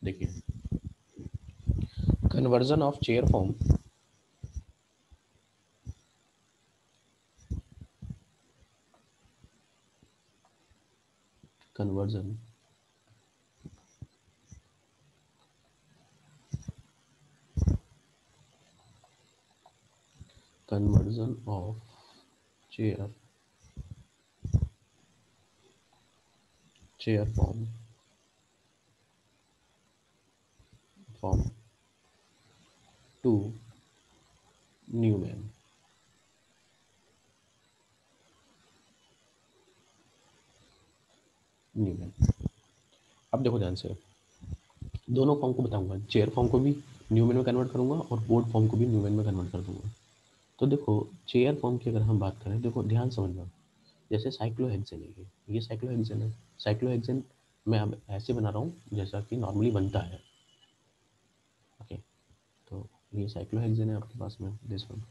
देखिए, conversion of chair form conversion of chair form to Newman. अब देखो ध्यान से, दोनों फॉर्म को बताऊंगा, चेयर फॉर्म को भी न्यूमैन में कन्वर्ट करूंगा और बोर्ड फॉर्म को भी न्यूमैन में कन्वर्ट कर दूंगा। तो देखो चेयर फॉर्म की अगर हम बात करें, देखो ध्यान समझना, जैसे साइक्लोहेक्सेन है, ये साइक्लोहेक्सेन है। साइक्लोहेक्सेन मैं अब ऐसे बना रहा हूँ जैसा कि नॉर्मली बनता है। ओके, तो ये साइक्लोहेक्सेन है आपके पास में, दिस वन।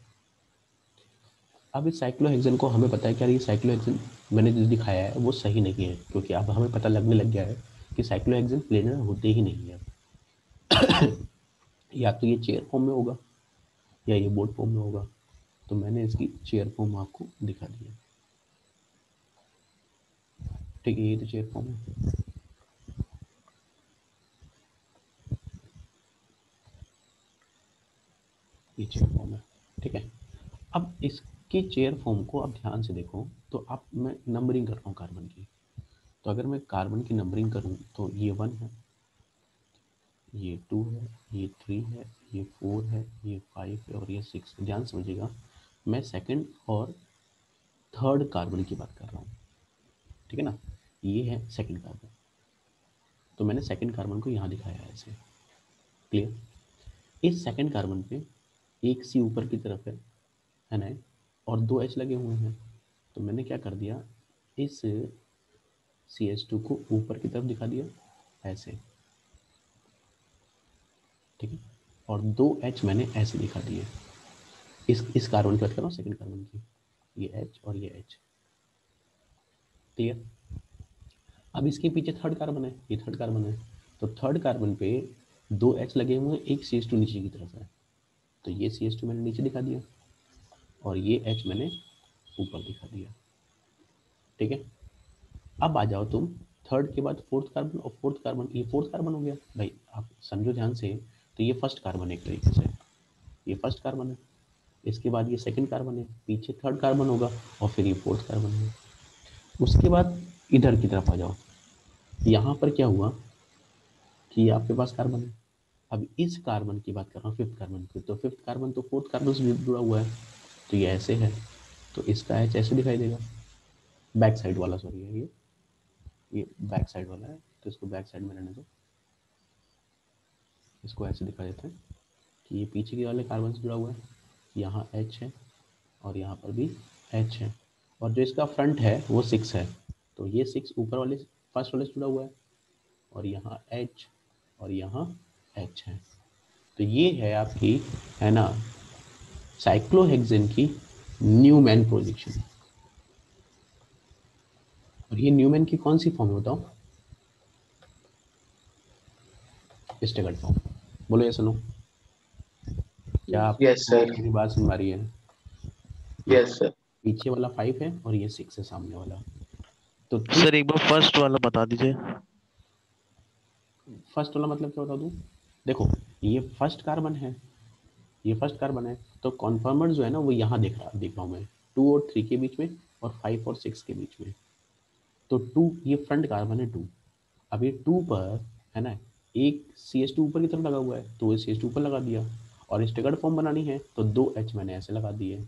अब इस साइक्लोहेक्सेन को हमें पता है क्या, ये साइक्लोहेक्सेन मैंने जो दिखाया है वो सही नहीं है, क्योंकि अब हमें पता लगने लग गया है कि साइक्लोहेक्सेन प्लेनर होते ही नहीं है। या तो ये चेयर फॉर्म में होगा या ये बोर्ड फॉर्म में होगा। तो मैंने इसकी चेयर फॉर्म आपको दिखा दी है। ठीक है, ये तो चेयर फॉर्म है। ये चेयर फॉर्म है, ठीक है। अब इसकी चेयर फॉर्म को आप ध्यान से देखो, तो अब मैं नंबरिंग कर रहा हूँ कार्बन की। तो अगर मैं कार्बन की नंबरिंग करूँ तो ये 1 है, ये 2 है, ये 3 है, ये 4 है, ये 5 है और ये 6 है। ध्यान समझिएगा, मैं सेकंड और थर्ड कार्बन की बात कर रहा हूँ, ठीक है ना। ये है सेकंड कार्बन, तो मैंने सेकंड कार्बन को यहाँ दिखाया है ऐसे, क्लियर। इस सेकंड कार्बन पे एक सी ऊपर की तरफ है ना, और 2 H लगे हुए हैं। तो मैंने क्या कर दिया, इस CH2 को ऊपर की तरफ दिखा दिया ऐसे, ठीक है, और 2 H मैंने ऐसे दिखा दिए। इस कार्बन की बात कर रहा हूँ, सेकंड कार्बन की, ये H और ये H, क्लियर। अब इसके पीछे थर्ड कार्बन है, ये थर्ड कार्बन है, तो थर्ड कार्बन पे 2 H लगे हुए हैं, एक CH2 नीचे की तरफ है, तो ये CH2 मैंने नीचे दिखा दिया और ये H मैंने ऊपर दिखा दिया, ठीक है। अब आ जाओ तुम थर्ड के बाद फोर्थ कार्बन, और फोर्थ कार्बन, ये फोर्थ कार्बन हो गया भाई, आप समझो ध्यान से। तो ये फर्स्ट कार्बन है एक तरीके से, ये फर्स्ट कार्बन है, इसके बाद ये सेकंड कार्बन है, पीछे थर्ड कार्बन होगा और फिर ये फोर्थ कार्बन है। उसके बाद इधर की तरफ आ जाओ, यहाँ पर क्या हुआ कि आपके पास कार्बन है। अब इस कार्बन की बात कर रहा हूँ, फिफ्थ कार्बन की, तो फिफ्थ कार्बन तो फोर्थ कार्बन से जुड़ा हुआ है, तो ये ऐसे है, तो इसका एच ऐसे दिखाई देगा, बैक साइड वाला, सॉरी है ये बैक साइड वाला है, तो इसको बैक साइड में रहने दो। इसको ऐसे दिखा देते हैं कि ये पीछे के वाले कार्बन से जुड़ा हुआ है, यहाँ H है और यहाँ पर भी H है, और जो इसका फ्रंट है वो 6 है, तो ये 6 ऊपर वाले फर्स्ट वाले से जुड़ा हुआ है, और यहाँ H और यहाँ H है। तो ये है आपकी, है ना, साइक्लोहेक्सेन की न्यूमैन प्रोजेक्शन। और ये न्यूमैन की कौन सी फॉर्म है बताओ, स्टेगर्ड फॉर्म। बोलो ये सुनो, क्या यस आपको सर। मेरी बात सुन पा रही है। ये यस सर। पीछे वाला 5 है और ये 6 है सामने वाला। तो ठीक, सर एक बार फर्स्ट वाला बता दीजिए। फर्स्ट वाला मतलब क्या बता दूं, देखो ये फर्स्ट कार्बन है, ये फर्स्ट कार्बन है, तो कॉन्फर्मर जो है ना वो यहाँ देख रहा हूँ मैं, 2 और 3 के बीच में और 5 और 6 के बीच में। तो 2, ये फ्रंट कार्बन है 2। अब ये 2 पर, है ना, एक CH2 ऊपर की तरफ लगा हुआ है, तो ये CH2 ऊपर लगा दिया, और स्टेगर्ड फॉर्म बनानी है तो 2 H मैंने ऐसे लगा दिए।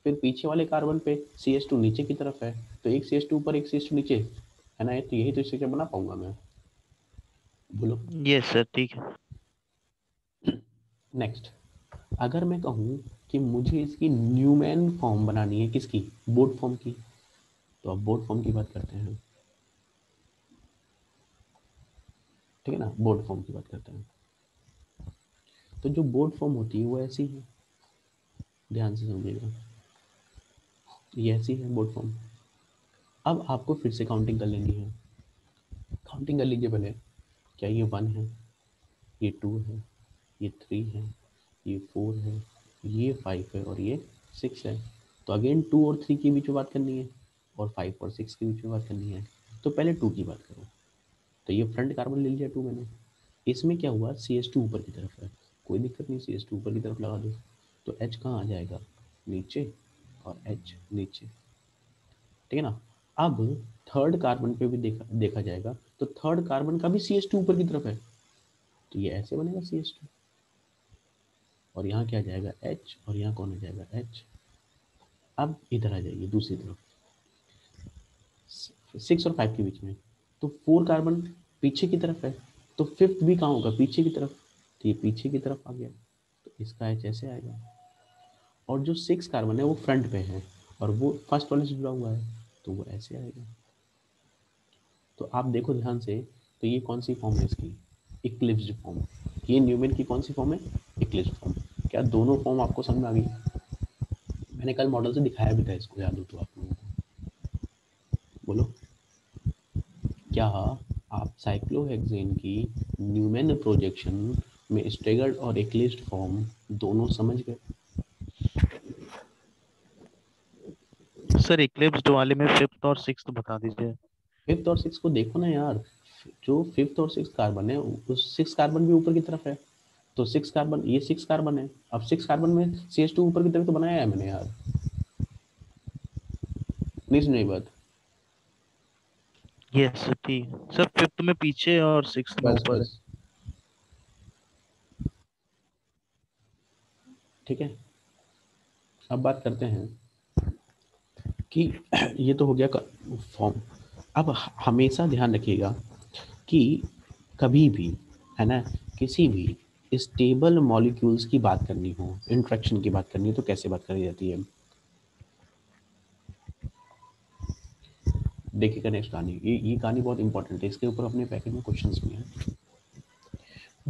फिर पीछे वाले कार्बन पे CH2 नीचे की तरफ है, तो एक CH2 ऊपर एक CH2 नीचे, है ना, तो यही तो स्ट्रक्चर बना पाऊंगा मैं, बोलो। यस सर ठीक है। नेक्स्ट, अगर मैं कहूँ कि मुझे इसकी न्यूमैन फॉर्म बनानी है, किसकी, बोर्ड फॉर्म की, तो अब बोर्ड फॉर्म की बात करते हैं, ठीक है ना, बोर्ड फॉर्म की बात करते हैं। तो जो बोर्ड फॉर्म होती है वो ऐसी है, ध्यान से समझिएगा, ये ऐसी है बोर्ड फॉर्म। अब आपको फिर से काउंटिंग कर लेनी है, काउंटिंग कर लीजिए पहले, क्या ये 1 है, ये 2 है, ये 3 है, ये 4 है, ये 5 है और ये 6 है। तो अगेन 2 और 3 के बीच में बात करनी है और 5 और 6 के बीच में बात करनी है। तो पहले 2 की बात करो। तो ये फ्रंट कार्बन ले लिया 2 मैंने। इसमें क्या हुआ, CH2 ऊपर की तरफ है, कोई दिक्कत नहीं, CH2 ऊपर की तरफ लगा दो। तो H कहाँ आ जाएगा, नीचे, और H नीचे, ठीक है ना। अब थर्ड कार्बन पे भी देखा जाएगा, तो थर्ड कार्बन का भी CH2 ऊपर की तरफ है, तो ये ऐसे बनेगा CH2, और यहाँ क्या आ जाएगा H, और यहाँ कौन आ जाएगा H। अब इधर आ जाइए दूसरी तरफ, 6 और 5 के बीच में, तो 4 कार्बन पीछे की तरफ है, तो फिफ्थ भी कहाँ होगा, पीछे की तरफ, तो ये पीछे की तरफ आ गया, तो इसका H ऐसे आएगा। और जो 6 कार्बन है वो फ्रंट पे है और वो फर्स्ट वाले से जुड़ा हुआ है, तो वो ऐसे आएगा। तो आप देखो ध्यान से, तो ये कौन सी फॉर्म है इसकी, इक्लिप्स्ड फॉर्म। ये न्यूमेन की कौन सी फॉर्म है, इक्लिप्स्ड फॉर्म। क्या दोनों फॉर्म आपको समझ में आ गई? मैंने कल मॉडल से दिखाया भी था इसको, याद हो तो आप लोगों को, बोलो। क्या आप साइक्लोहेक्सेन की न्यूमेन प्रोजेक्शन में स्टेगर्ड और इक्लिप्स्ड फॉर्म दोनों समझ गए? सर इक्लिप्स वाले में फिफ्थ और सिक्स्थ बता दीजिए। फिफ्थ और सिक्स को देखो ना यार, जो फिफ्थ और सिक्स कार्बन है, उस 6 कार्बन भी ऊपर की तरफ है, तो 6 कार्बन, ये 6 कार्बन है, अब 6 कार्बन में CH2 ऊपर की तरफ तो बनाया है मैंने यार, नहीं सुनाई बात? यस सर ठीक है। सर फिफ्थ में पीछे और सिक्स्थ में बस ऊपर है। बस, ठीक है। अब बात करते हैं कि ये तो हो गया फॉर्म। अब हमेशा ध्यान रखिएगा कि कभी भी, है ना, किसी भी स्टेबल मॉलिक्यूल्स की बात करनी हो, इंट्रैक्शन की बात करनी हो, तो कैसे बात करी जाती है? देखिएगा नेक्स्ट कहानी, ये कहानी बहुत इंपॉर्टेंट है, इसके ऊपर अपने पैकेज में क्वेश्चंस भी हैं।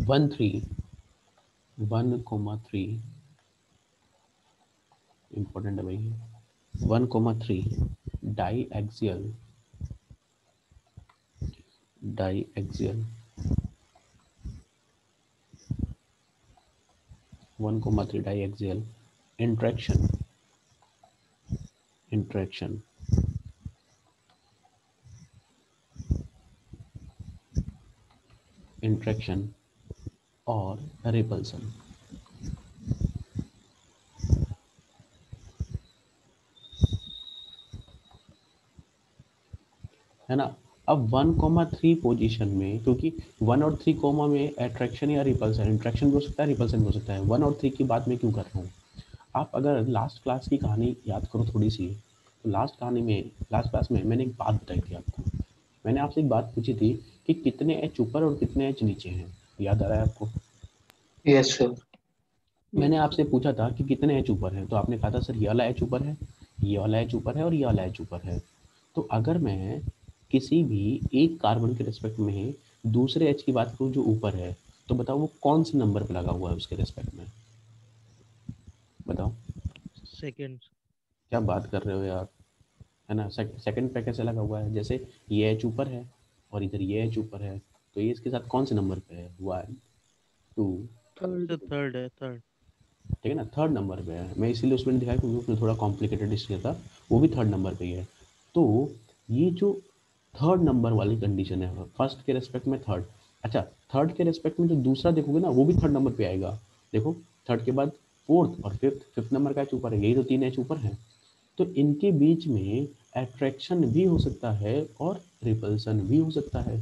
1 3 1 3 इंपॉर्टेंट है भाई। 1 3 di axial 1 3 di axial interaction interaction interaction और रिपल्सन, है ना। अब 1 3 पोजीशन में, क्योंकि 1 और 3 कोमा में अट्रैक्शन या रिपल्सन, इंट्रैक्शन भी हो सकता है, रिपल्सन भी हो सकता है। 1 और 3 की बात मैं क्यों कर रहा हूँ, आप अगर लास्ट क्लास की कहानी याद करो थोड़ी सी, तो लास्ट क्लास में मैंने एक बात बताई थी आपको। मैंने आपसे एक बात पूछी थी कि कितने एच ऊपर और कितने एच नीचे हैं, याद आ रहा है आपको? Yes sir. मैंने आपसे पूछा था कि कितने एच ऊपर है, तो आपने कहा था सर ये वाला एच ऊपर है, ये वाला एच ऊपर है और ये वाला एच ऊपर है। तो अगर मैं किसी भी एक कार्बन के रिस्पेक्ट में दूसरे एच की बात करूँ जो ऊपर है, तो बताओ वो कौन से नंबर पर लगा हुआ है उसके रिस्पेक्ट में, बताओ। सेकंड। क्या बात कर रहे हो यार, है ना। सेकंड पे कैसे लगा हुआ है, जैसे ये एच ऊपर है और इधर ये एच ऊपर है, तो ये इसके साथ कौन से नंबर पे है, 1 2, सर थर्ड है थर्ड। ठीक है ना, थर्ड नंबर पे है। मैं इसीलिए उसमें दिखाया क्योंकि उसमें थोड़ा कॉम्प्लिकेटेड इसलिए था, वो भी थर्ड नंबर पे ही है। तो ये जो थर्ड नंबर वाली कंडीशन है, फर्स्ट के रेस्पेक्ट में थर्ड, अच्छा, थर्ड के रेस्पेक्ट में जो दूसरा देखोगे ना, वो भी थर्ड नंबर पे आएगा। देखो, थर्ड के बाद फोर्थ और फिफ्थ नंबर का एच ऊपर है, यही तो 3 एच ऊपर है। तो इनके बीच में अट्रैक्शन भी हो सकता है और रिपल्सन भी हो सकता है।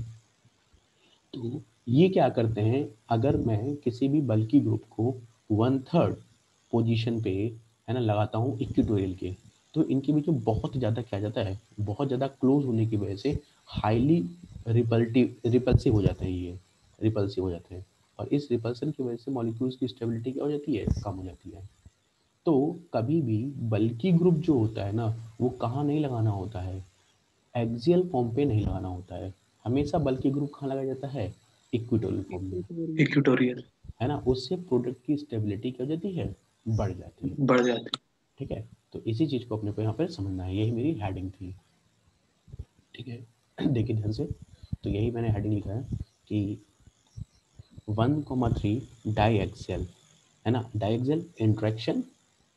तो ये क्या करते हैं, अगर मैं किसी भी बल्की ग्रुप को 1/3 पोजीशन पे, है ना, लगाता हूँ इक्वेटोरियल के, तो इनके बीच में बहुत ज़्यादा क्या जाता है, बहुत ज़्यादा क्लोज होने की वजह से हाईली रिपल्सिव हो जाते हैं, ये रिपल्सिव हो जाते हैं। और इस रिपल्सन की वजह से मॉलिक्यूल्स की स्टेबिलिटी क्या हो जाती है, कम हो जाती है। तो कभी भी बल्की ग्रुप जो होता है ना, वो कहाँ नहीं लगाना होता है, एक्सियल फॉर्म पे नहीं लगाना होता है। हमेशा बल्कि ग्रुप कहाँ लगाया जाता है, इक्वेटोरियल फॉर्म में, इक्वेटोरियल है ना। उससे प्रोडक्ट की स्टेबिलिटी क्या हो जाती है, बढ़ जाती है। बढ़ जाती ठीक है, तो इसी चीज़ को अपने को यहाँ पर समझना है, यही मेरी हेडिंग थी। ठीक है, देखिए ध्यान से, तो यही मैंने हेडिंग लिखा है कि 1,3 डाईएक्सियल, है ना, डाईएक्सियल इंट्रैक्शन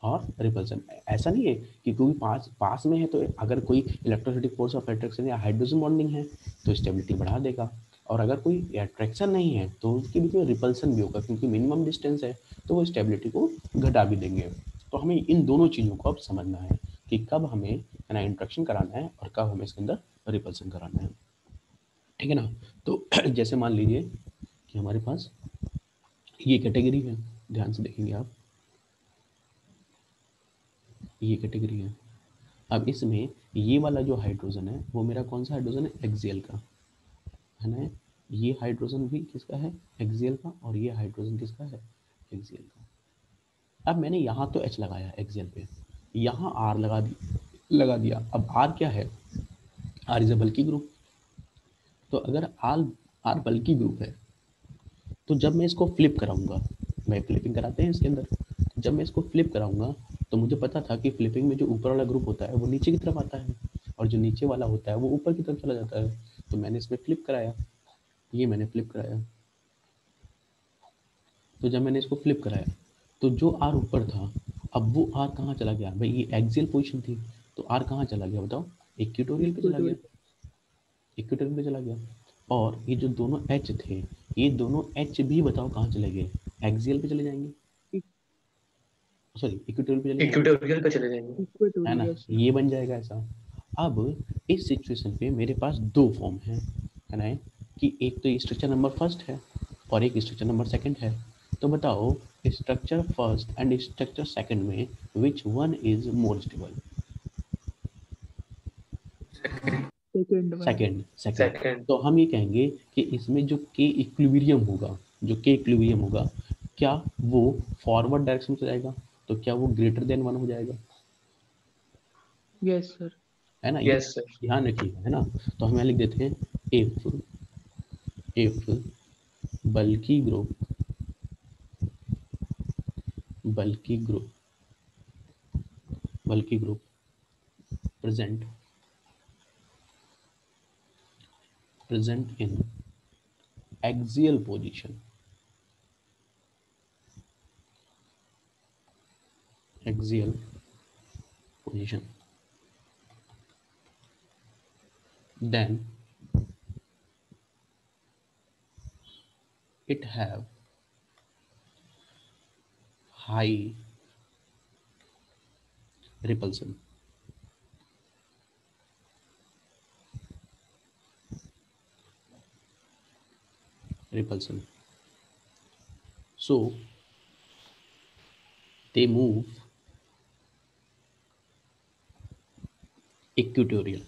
और रिपल्सन। ऐसा नहीं है कि कोई पास में है तो अगर कोई इलेक्ट्रोस्टैटिक फोर्स ऑफ अट्रैक्शन या हाइड्रोजन बॉन्डिंग है तो स्टेबिलिटी बढ़ा देगा, और अगर कोई अट्रैक्शन नहीं है तो उसके बीच में रिपल्सन भी होगा, क्योंकि मिनिमम डिस्टेंस है तो वो स्टेबिलिटी को घटा भी देंगे। तो हमें इन दोनों चीज़ों को अब समझना है कि कब हमें, है ना, इंट्रैक्शन कराना है और कब हमें इसके अंदर रिपल्सन कराना है। ठीक है ना। तो जैसे मान लीजिए कि हमारे पास ये कैटेगरी है, ध्यान से देखेंगे आप, ये कैटेगरी है। अब इसमें ये वाला जो हाइड्रोजन है वो मेरा कौन सा हाइड्रोजन है, एक्सियल का, है ना। ये हाइड्रोजन भी किसका है, एक्सियल का, और ये हाइड्रोजन किसका है, एक्सियल का। अब मैंने यहाँ तो H लगाया एक्सियल पे, यहाँ R लगा दिया। अब R क्या है, R is a bulky group. तो अगर R बल्की ग्रुप है तो जब मैं इसको फ्लिप कराऊंगा, मैं फ्लिपिंग कराते हैं इसके अंदर, जब मैं इसको फ्लिप कराऊंगा तो मुझे पता था कि फ्लिपिंग में जो ऊपर वाला ग्रुप होता है वो नीचे की तरफ आता है और जो नीचे वाला होता है वो ऊपर की तरफ चला जाता है। तो मैंने इसमें फ्लिप कराया, ये मैंने फ्लिप कराया। तो जब मैंने इसको फ्लिप कराया तो जो आर ऊपर था, अब वो आर कहाँ चला गया भाई, ये एक्सियल पोजीशन थी, तो आर कहाँ चला गया बताओ, इक्वेटोरियल पे चला गया, इक्वेटोरियल पे चला गया। और ये जो दोनों एच थे, ये दोनों एच भी बताओ कहाँ चले गए, एक्सियल पे चले जाएंगे, सॉरी इक्वेटोरियल पे चले जाएंगे, इक्वेटोरियल पे चले जाएंगे। है ना। ये बन जाएगा ऐसा। अब इस सिचुएशन पे मेरे पास दो फॉर्म है ना, कि एक तो स्ट्रक्चर नंबर फर्स्ट है और एक स्ट्रक्चर नंबर सेकंड है। तो बताओ structure first and structure second में which one is more stable, second, second. Second. तो हम ये कहेंगे कि इसमें जो के इक्विलिब्रियम होगा, जो के इक्विलिब्रियम होगा, क्या वो फॉरवर्ड डायरेक्शन में जाएगा, तो क्या वो ग्रेटर देन वन हो जाएगा, यस सर। है ना। ये यस सर। ध्यान रखिएगा, है ना। तो हम यहाँ लिख देते हैं इफ बल्कि ग्रुप, बल्कि ग्रुप, बल्कि group present, present in axial position, axial position, then it have high repulsion, repulsion. So they move equatorial.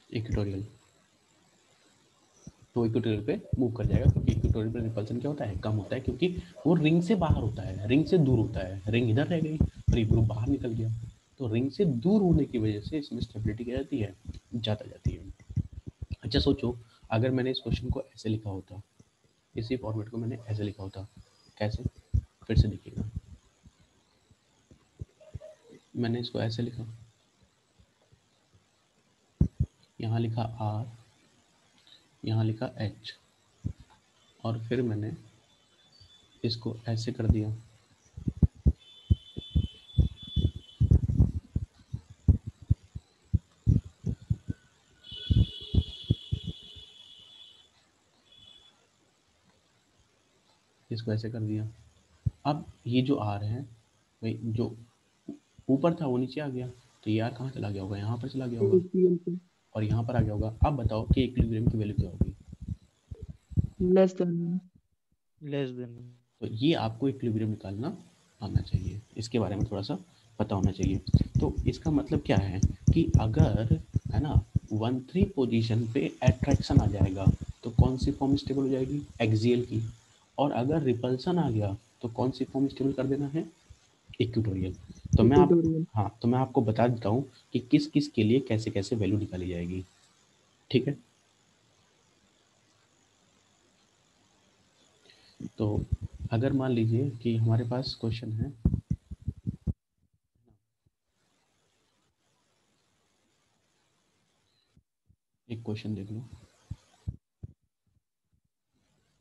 Equatorial, तो इक्वेटोरियल पे मूव कर जाएगा, क्योंकि इक्वेटोरियल पे रिपल्सन क्या होता है, कम होता है, क्योंकि वो रिंग से बाहर होता है, रिंग से दूर होता है। रिंग इधर रह गई और ये ग्रुप बाहर निकल गया, तो रिंग से दूर होने की वजह से इसमें स्टेबिलिटी क्या जाती है, ज़्यादा जाती है। अच्छा सोचो, अगर मैंने इस क्वेश्चन को ऐसे लिखा होता, इसी फॉर्मेट को मैंने ऐसे लिखा होता, कैसे, फिर से देखिएगा, मैंने इसको ऐसे लिखा, यहाँ लिखा आर, यहाँ लिखा एच, और फिर मैंने इसको ऐसे कर दिया, इसको ऐसे कर दिया। अब ये जो आर है भाई, जो ऊपर था वो नीचे आ गया, तो ये आर कहाँ चला गया होगा, यहाँ पर चला गया होगा, और यहाँ पर आ गया होगा। अब बताओ कि इक्विलिब्रियम की वैल्यू क्या होगी, लेस देन। Less than. तो ये आपको इक्विलिब्रियम निकालना आना चाहिए, इसके बारे में थोड़ा सा पता होना चाहिए। तो इसका मतलब क्या है कि अगर, है ना, 1,3 पोजीशन पे अट्रैक्शन आ जाएगा तो कौन सी फॉर्म स्टेबल हो जाएगी, एक्सियल की, और अगर रिपल्सन आ गया तो कौन सी फॉर्म स्टेबल कर देना है, इक्वेटोरियल। तो मैं आप, हाँ, तो मैं आपको बता देता हूँ कि किस किस के लिए कैसे कैसे वैल्यू निकाली जाएगी, ठीक है। तो अगर मान लीजिए कि हमारे पास क्वेश्चन है एक क्वेश्चन देख लो,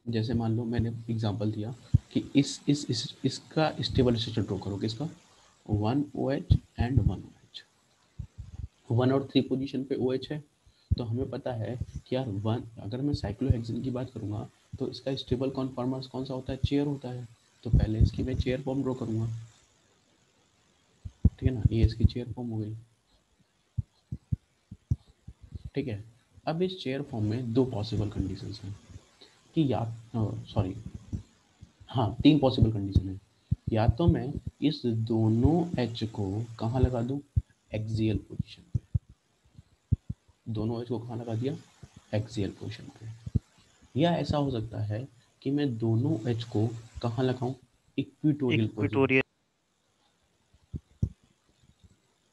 जैसे मान लो मैंने एग्जांपल दिया कि इसका स्टेबल स्ट्रक्चर ड्रॉ करो, किसका 1OH एंड 1OH, 1 और 3 पोजीशन पे OH है, तो हमें पता है कि यार 1, अगर मैं साइक्लोहेक्सेन की बात करूँगा तो इसका स्टेबल कॉन्फॉर्मर्स कौन सा होता है, चेयर होता है, तो पहले इसकी मैं चेयर फॉर्म ड्रॉ करूँगा, ठीक है ना, ये इसकी चेयर फॉर्म हो गई, ठीक है। अब इस चेयर फॉर्म में दो पॉसिबल कंडीशंस हैं कि या सॉरी हाँ 3 पॉसिबल कंडीशन है, या तो मैं इस दोनों H को कहाँ लगा दूँ, एक्सियल पोजीशन पे, दोनों H को कहाँ लगा दिया, एक्सियल पोजीशन पे, या ऐसा हो सकता है कि मैं दोनों H को कहाँ लगाऊं, इक्विटोरियल पोजीशन, इक्वेटोरियल।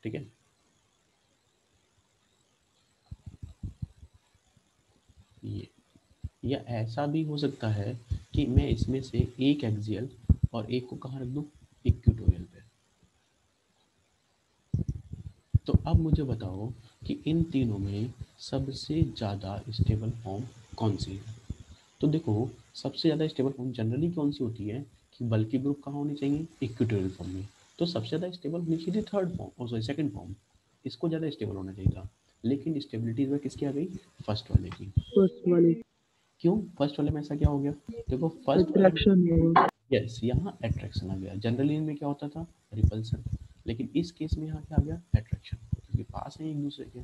ठीक है। ये या ऐसा भी हो सकता है कि मैं इसमें से एक एक्सियल और एक को कहाँ रख दूं, इक्विटोरियल पे। तो अब मुझे बताओ कि इन तीनों में सबसे ज़्यादा स्टेबल फॉर्म कौन सी है। तो देखो सबसे ज़्यादा स्टेबल फॉर्म जनरली कौन सी होती है कि बल्कि ग्रुप कहाँ होनी चाहिए, इक्विटोरियल फॉर्म में, तो सबसे ज़्यादा स्टेबल होनी चाहिए थर्ड फॉर्म, और सॉरी सेकंड फॉर्म, इसको ज़्यादा स्टेबल होना चाहिए था, लेकिन स्टेबिलिटी इस बार किसकी आ गई, फर्स्ट वाले की। फर्स्ट वाले क्यों फर्स्ट वाले में ऐसा क्या हो गया, देखो फर्स्ट वाले में अट्रैक्शन है। यस यहाँ अट्रैक्शन आ गया, जनरली इनमें क्या होता था, रिपल्सन, लेकिन इस केस में यहाँ क्या आ गया, अट्रैक्शन, क्योंकि पास है एक दूसरे के,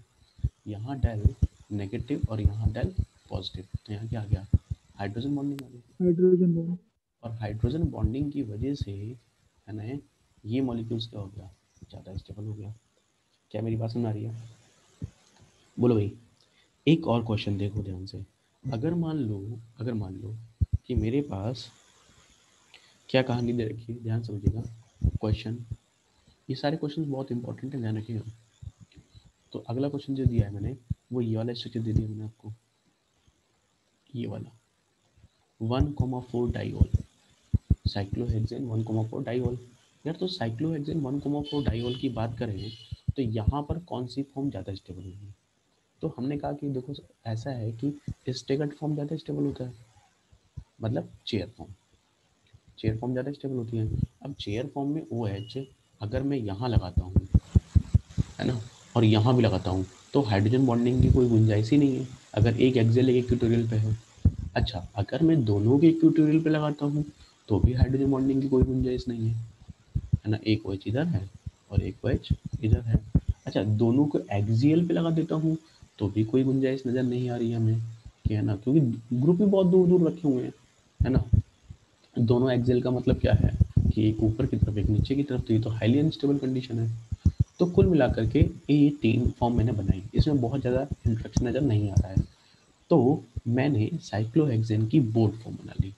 यहाँ डेल नेगेटिव और यहाँ डेल पॉजिटिव, तो यहाँ क्या आ गया, हाइड्रोजन बॉन्डिंग आ गई, हाइड्रोजन बॉन्ड। और हाइड्रोजन बॉन्डिंग की वजह से है ना ये मॉलिक्यूल्स क्या हो गया, ज़्यादा स्टेबल हो गया। क्या मेरी बात समझ आ रही है, बोलो भाई। एक और क्वेश्चन देखो ध्यान से, अगर मान लो कि मेरे पास क्या कहानी दे रखी है, ध्यान समझिएगा क्वेश्चन, ये सारे क्वेश्चन बहुत इंपॉर्टेंट है, ध्यान रखिएगा। तो अगला क्वेश्चन जो दिया है मैंने वो ये वाला स्ट्रक्चर दे दिया मैंने आपको, ये वाला 1,4 डाइऑल, साइक्लोहेक्सेन 1,4 डाइऑल। यार तो साइक्लोहेक्सेन 1,4 डाइऑल की बात करें तो यहाँ पर कौन सी फॉर्म ज़्यादा स्टेबल होगी, तो हमने कहा कि देखो ऐसा है कि स्टेगर्ड फॉर्म ज़्यादा स्टेबल होता है, मतलब चेयर फॉर्म ज़्यादा स्टेबल होती है। अब चेयर फॉर्म में OH अगर मैं यहाँ लगाता हूँ, है ना, और यहाँ भी लगाता हूँ, तो हाइड्रोजन बॉन्डिंग की कोई गुंजाइश ही नहीं है, अगर एक एक्सियल एक इक्वेटोरियल पे है। अच्छा अगर मैं दोनों के इक्वेटोरियल पे लगाता हूँ तो भी हाइड्रोजन बॉन्डिंग की कोई गुंजाइश नहीं है ना, एक OH इधर है और एक OH इधर है। अच्छा दोनों को एक्सियल पे लगा देता हूँ तो भी कोई गुंजाइश नज़र नहीं आ रही है हमें, कि है ना, क्योंकि ग्रुप भी बहुत दूर दूर रखे हुए हैं, है ना, दोनों एक्सियल का मतलब क्या है कि एक ऊपर की तरफ एक नीचे की तरफ, तो ये तो हाईली अनस्टेबल कंडीशन है। तो कुल मिलाकर के ये 3 फॉर्म मैंने बनाई, इसमें बहुत ज़्यादा इंट्रैक्शन नज़र नहीं आ रहा है, तो मैंने साइक्लोहेक्सेन की बोर्ड फॉर्म बना ली।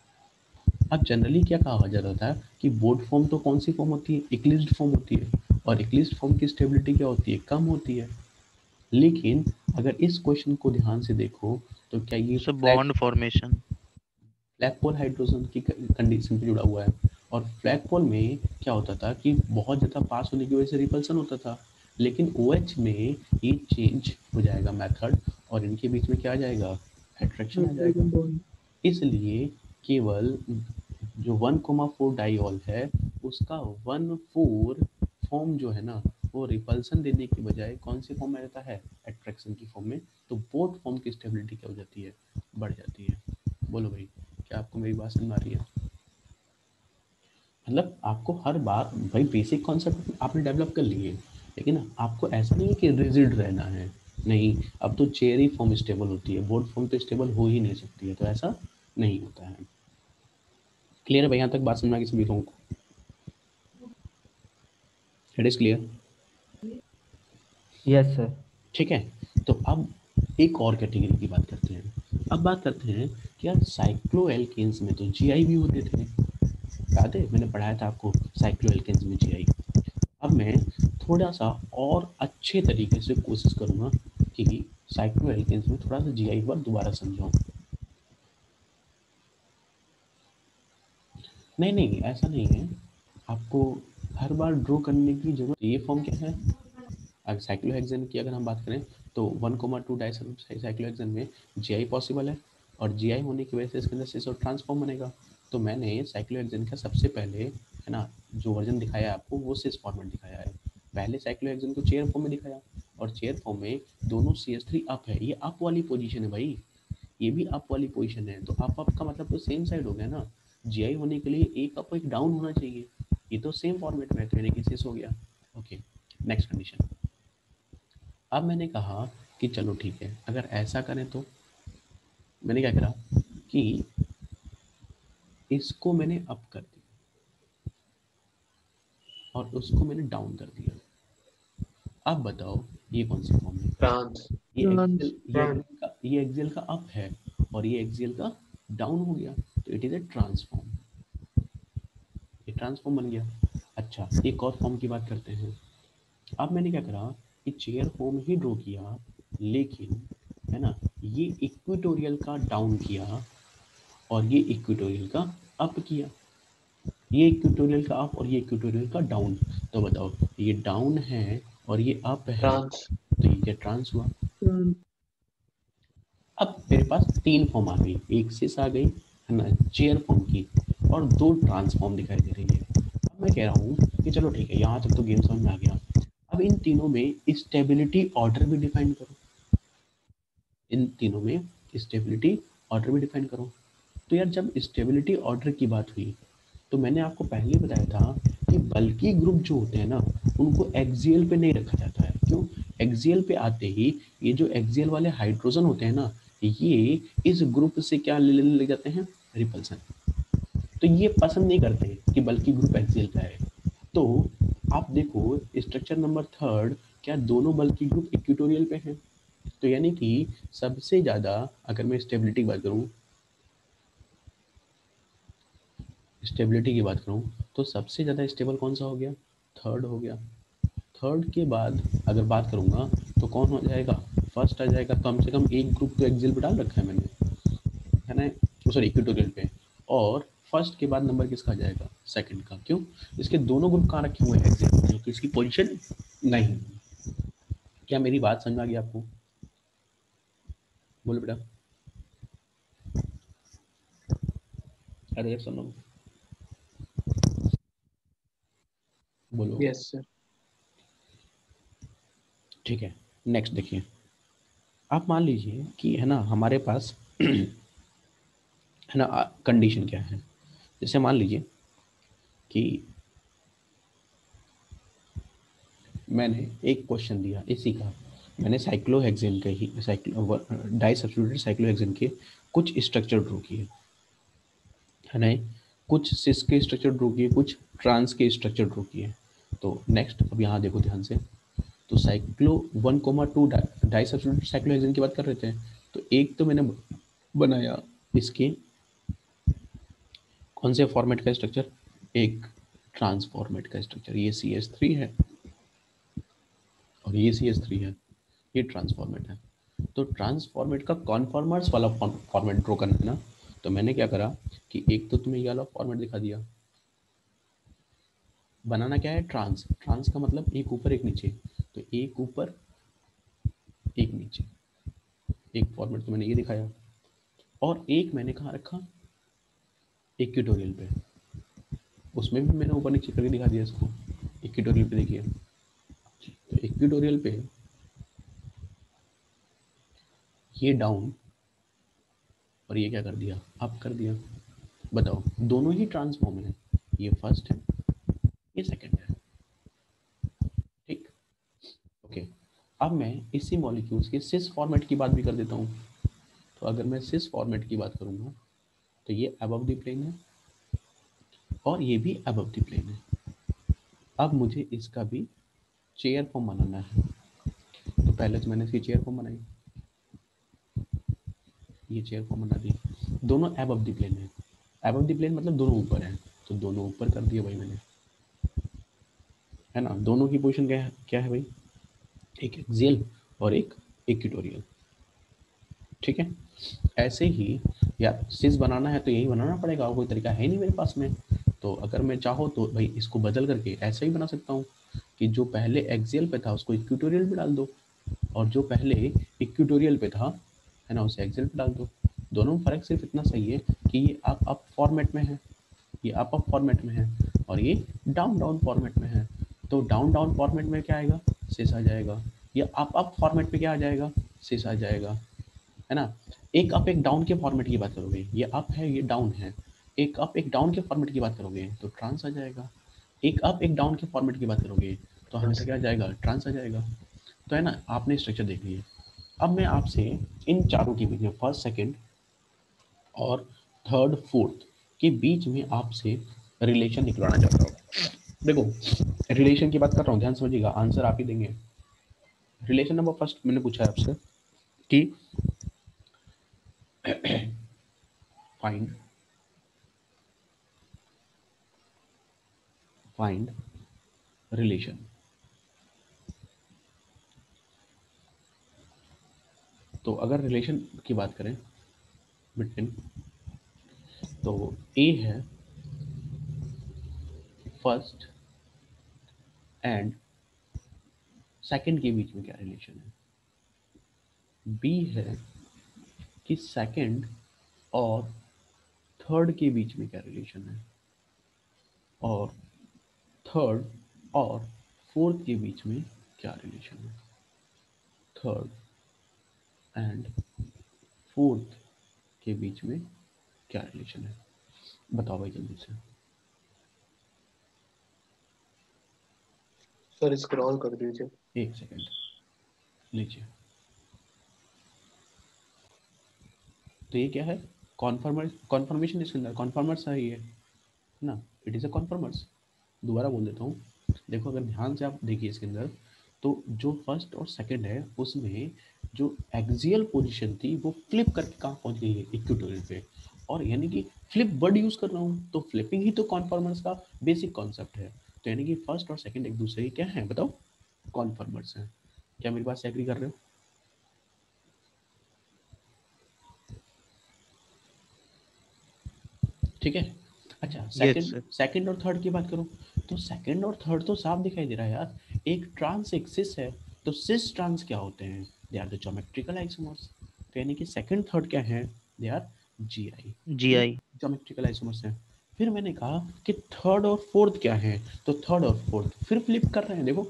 अब जनरली क्या कहा जाता था कि बोर्ड फॉर्म तो कौन सी फॉर्म होती है, इक्लिस्ड फॉर्म होती है, और इक्लिस्ड फॉर्म की स्टेबिलिटी क्या होती है, कम होती है। लेकिन अगर इस क्वेश्चन को ध्यान से देखो तो क्या ये सब बॉन्ड फॉर्मेशन। फ्लैग पोल हाइड्रोजन की कंडीशन पे जुड़ा हुआ है, और फ्लैग पोल में क्या होता था कि बहुत ज़्यादा पास होने की वजह से रिपल्सन होता था, लेकिन OH में ये चेंज हो जाएगा मेथड, और इनके बीच में क्या आ जाएगा, अट्रैक्शन आ जाएगा। Hydrogen bond. इसलिए केवल जो 1,4 डाइऑल है उसका 1,4 फॉर्म जो है ना वो रिपल्सन देने की बजाय कौन सी फॉर्म में रहता है, अट्रैक्शन की फॉर्म में, तो बोथ फॉर्म की स्टेबिलिटी क्या हो जाती है, बढ़ जाती है। बोलो भाई क्या आपको मेरी बात समझ आ रही है, मतलब आपको हर बार भाई बेसिक कॉन्सेप्ट आपने डेवलप कर लिए, लेकिन आपको ऐसा नहीं है कि रिजिड रहना है, नहीं अब तो चेयर ही फॉर्म स्टेबल होती है, बोर्ड फॉर्म तो स्टेबल हो ही नहीं सकती है, तो ऐसा नहीं होता है। क्लियर है भाई, यहाँ तक बात समझ आ गई सभी लोगों को, it is clear, yes sir. ठीक है। तो अब एक और कैटेगरी की बात करते हैं, अब बात करते हैं कि यार साइक्लोएल्केन्स में तो जीआई भी होते थे, याद है मैंने पढ़ाया था आपको साइक्लोएल्केन्स में जीआई। अब मैं थोड़ा सा और अच्छे तरीके से कोशिश करूँगा कि साइक्लोएल्केन्स में थोड़ा सा जीआई एक बार दोबारा समझाऊँ। नहीं नहीं ऐसा नहीं है, आपको हर बार ड्रॉ करने की जरूरत, ये फॉर्म क्या है, अगर साइक्लोहेक्सेन की अगर हम बात करें तो 1,2 डाइसाइक्लोहेक्सेन में जीआई पॉसिबल है, और जीआई होने की वजह से इसके अंदर सिस और ट्रांसफॉर्म बनेगा। तो मैंने साइक्लोहेक्सेन का सबसे पहले है ना जो वर्जन दिखाया है आपको वो सिस फॉर्मेट दिखाया है। पहले साइक्लोहेक्सेन को चेयर फॉर्म में दिखाया, और चेयर फॉर्म में दोनों CH3 अप है, ये अप वाली पोजीशन है भाई, ये भी अप वाली पोजीशन है। तो अप का मतलब तो सेम साइड हो गया ना, जीआई होने के लिए एक अप एक डाउन होना चाहिए, ये तो सेम फॉर्मेट में है, तो यानी कि सिस हो गया। Okay, next condition. अब मैंने कहा कि चलो ठीक है, अगर ऐसा करें तो मैंने क्या करा कि इसको मैंने अप कर दिया और उसको मैंने डाउन कर दिया। अब बताओ ये कौन सी फॉर्म है? ट्रांस। ये Trans. एक्सियल का अप है और ये एक्सियल का डाउन हो गया, तो इट इज ए ट्रांसफॉर्म, ये ट्रांसफॉर्म बन गया। अच्छा, एक और फॉर्म की बात करते हैं। अब मैंने क्या करा कि चेयर फॉर्म ही ड्रॉ किया, लेकिन है ना ये इक्वेटोरियल का डाउन किया और ये इक्वेटोरियल का अप किया, ये इक्वेटोरियल का अप और ये इक्वेटोरियल का डाउन। तो बताओ ये डाउन है और ये अप है, ट्रांस। तो ये ट्रांस हुआ। Trans. अब मेरे पास 3 फॉर्म आ गई, एक सिस आ गई है ना चेयर फॉर्म की, और 2 ट्रांसफॉर्म दिखाई दे रही है। अब मैं कह रहा हूँ कि चलो ठीक है, यहाँ तक तो गेम समझ में आ गया। अब इन तीनों में स्टेबिलिटी ऑर्डर भी डिफाइन करो, इन तीनों में स्टेबिलिटी ऑर्डर भी डिफाइन करो। तो यार जब स्टेबिलिटी ऑर्डर की बात हुई तो मैंने आपको पहले ही बताया था कि बल्कि ग्रुप जो होते हैं ना उनको एक्सियल पे नहीं रखा जाता है। क्यों? एक्सियल पे आते ही ये जो एक्सियल वाले हाइड्रोजन होते हैं ना, ये इस ग्रुप से क्या लेने लग जाते हैं? रिपल्सन। तो ये पसंद नहीं करते कि बल्कि ग्रुप एक्सियल पे आए। तो आप देखो स्ट्रक्चर नंबर 3 क्या दोनों बल्कि ग्रुप इक्वेटोरियल पे हैं? तो यानी कि सबसे ज़्यादा अगर मैं स्टेबिलिटी की बात करूँ, तो सबसे ज़्यादा स्टेबल कौन सा हो गया? 3 हो गया। 3 के बाद अगर बात करूँगा तो कौन हो जाएगा? फर्स्ट आ जाएगा। कम से कम एक ग्रुप तो एक्सियल पे डाल रखा है मैंने, है ना, सॉरी इक्वेटोरियल पे। और फर्स्ट के बाद नंबर किसका आ जाएगा? सेकंड का। क्यों? इसके दोनों ग्रुप कहाँ रखे हुए हैं? एक्सियल पे, जो कि इसकी पोजीशन नहीं। क्या मेरी बात समझ में आ गई आपको? बोलो बेटा, अरे यार सुनो, बोलो। Yes sir. ठीक है, नेक्स्ट देखिए। आप मान लीजिए कि है ना हमारे पास है ना कंडीशन क्या है। जैसे मान लीजिए कि मैंने एक क्वेश्चन दिया इसी का, मैंने साइक्लोहेक्सेन के ही डाई सब्स्टिट्यूटेड साइक्लोहेक्सेन के कुछ स्ट्रक्चर ड्रॉ किए, है ना, कुछ सिस के स्ट्रक्चर ड्रॉ किए, कुछ ट्रांस के स्ट्रक्चर ड्रॉ किए। तो नेक्स्ट अब यहाँ देखो ध्यान से, तो साइक्लो 1,2 डाई सब्स्टिट्यूटेड साइक्लोहेक्सेन की बात कर रहे थे। तो एक तो मैंने बनाया इसके कौन से फॉर्मेट का स्ट्रक्चर? एक ट्रांस फॉर्मेट का स्ट्रक्चर। ये CH3 है और ये CH3 है, ये ट्रांस फॉर्मेट है। तो ट्रांस फॉर्मेट का कॉन्फॉर्मर्स वाला फॉर्मेट ड्रॉ करना है ना, तो मैंने क्या करा कि एक तो तुम्हें ये वाला फॉर्मेट दिखा दिया। बनाना क्या है? ट्रांस। ट्रांस का मतलब एक ऊपर एक नीचे, तो एक ऊपर एक नीचे, एक फॉर्मेट तो मैंने ये दिखाया। और एक मैंने कहाँ रखा? इक्वेटोरियल पे, उसमें भी मैंने ऊपर नीचे करके दिखा दिया इसको। इक्वेटोरियल पे देखिए, तो इक्वेटोरियल पे ये डाउन और ये क्या कर दिया? अप कर दिया। बताओ दोनों ही ट्रांसफॉर्म है, ये फर्स्ट है ये सेकंड है, ठीक। ओके, अब मैं इसी मॉलिक्यूल्स के सिस फॉर्मेट की बात भी कर देता हूँ। तो अगर मैं सिस फॉर्मेट की बात करूँगा तो ये अबव द प्लेन है और ये भी अबव द प्लेन है। अब मुझे इसका भी चेयर फॉर्म बनाना है। तो पहले तो मैंने इसकी चेयर फॉर्म बनाई, ये चेयर फॉर्म बना दी। दोनों अबव द प्लेन है, अबव द प्लेन मतलब दोनों ऊपर है, तो दोनों ऊपर कर दिया भाई मैंने, है ना। दोनों की पोजीशन क्या है भाई? एक एक्सियल और एक इक्वेटोरियल, ठीक है। ऐसे ही यार सिस बनाना है तो यही बनाना पड़ेगा, और कोई तरीका है नहीं मेरे पास में। तो अगर मैं चाहो तो भाई इसको बदल करके ऐसा ही बना सकता हूँ। कि जो पहले एक्सियल पे था उसको इक्वेटोरियल पे डाल दो, और जो पहले इक्वेटोरियल पे था है ना उसे एक्सियल पे डाल दो। दोनों में फर्क सिर्फ इतना सही है कि ये अप फॉर्मेट में है, ये अप फॉर्मेट में है, और ये डाउन डाउन फॉर्मेट में है। तो डाउन डाउन फॉर्मेट में क्या आएगा, सिस आ जाएगा। ये अप फॉर्मेट में क्या आ जाएगा, सिस आ जाएगा, है ना। एक अप एक डाउन के फॉर्मेट की बात करोगे, ये अप है ये डाउन है, एक अप एक डाउन के फॉर्मेट की बात करोगे तो ट्रांस आ जाएगा। एक अप एक डाउन के फॉर्मेट की बात करोगे तो हमेशा क्या आ जाएगा, ट्रांस आ जाएगा। तो है ना, आपने स्ट्रक्चर देख लिया। अब मैं आपसे इन चारों के बीच में फर्स्ट सेकंड और थर्ड फोर्थ के बीच में आपसे रिलेशन निकलवाना चाहता हूँ। देखो रिलेशन की बात कर रहा हूँ, ध्यान समझिएगा, आंसर आप ही देंगे। रिलेशन नंबर फर्स्ट मैंने पूछा है आपसे कि फाइंड रिलेशन। तो अगर रिलेशन की बात करें बिटवीन, तो ए है फर्स्ट एंड सेकंड के बीच में क्या रिलेशन है, बी है कि सेकंड और थर्ड के बीच में क्या रिलेशन है, और थर्ड और फोर्थ के बीच में क्या रिलेशन है, थर्ड एंड फोर्थ के बीच में क्या रिलेशन है। बताओ भाई जल्दी से। सर स्क्रॉल कर दीजिए। एक सेकंड लीजिए। तो ये क्या है, कॉन्फर्मेशन, इसके अंदर कॉन्फर्मर्स है ये, है ना, इट इज़ अ कॉन्फर्मर्स। दोबारा बोल देता हूँ, देखो अगर ध्यान से आप देखिए इसके अंदर, तो जो फर्स्ट और सेकंड है उसमें जो एक्सियल पोजीशन थी वो फ्लिप करके कहाँ पहुंच गई है, इक्वेटोरियल पे। और यानी कि फ्लिप वर्ड यूज कर रहा हूँ, तो फ्लिपिंग ही तो कॉन्फर्मर्स का बेसिक कॉन्सेप्ट है। तो यानी कि फर्स्ट और सेकंड एक दूसरे के क्या है बताओ, कॉन्फर्मर्स हैं। क्या मेरी बात से एग्री कर रहे हो? ठीक है। अच्छा यस सेकंड सर। सेकंड और थर्ड की बात करूं, तो सेकंड और थर्ड तो साफ दिखाई दे रहा है यार, एक ट्रांस एक सिस है। तो सिस ट्रांस क्या होते हैं, they are the geometrical isomers. तो यानी कि सेकंड थर्ड क्या है, दे आर जीआई, ये GI। ज्योमेट्रिकल आइसोमर्स हैं। फिर मैंने कहा कि थर्ड और फोर्थ क्या है, तो थर्ड और फोर्थ फिर फ्लिप कर रहे हैं, देखो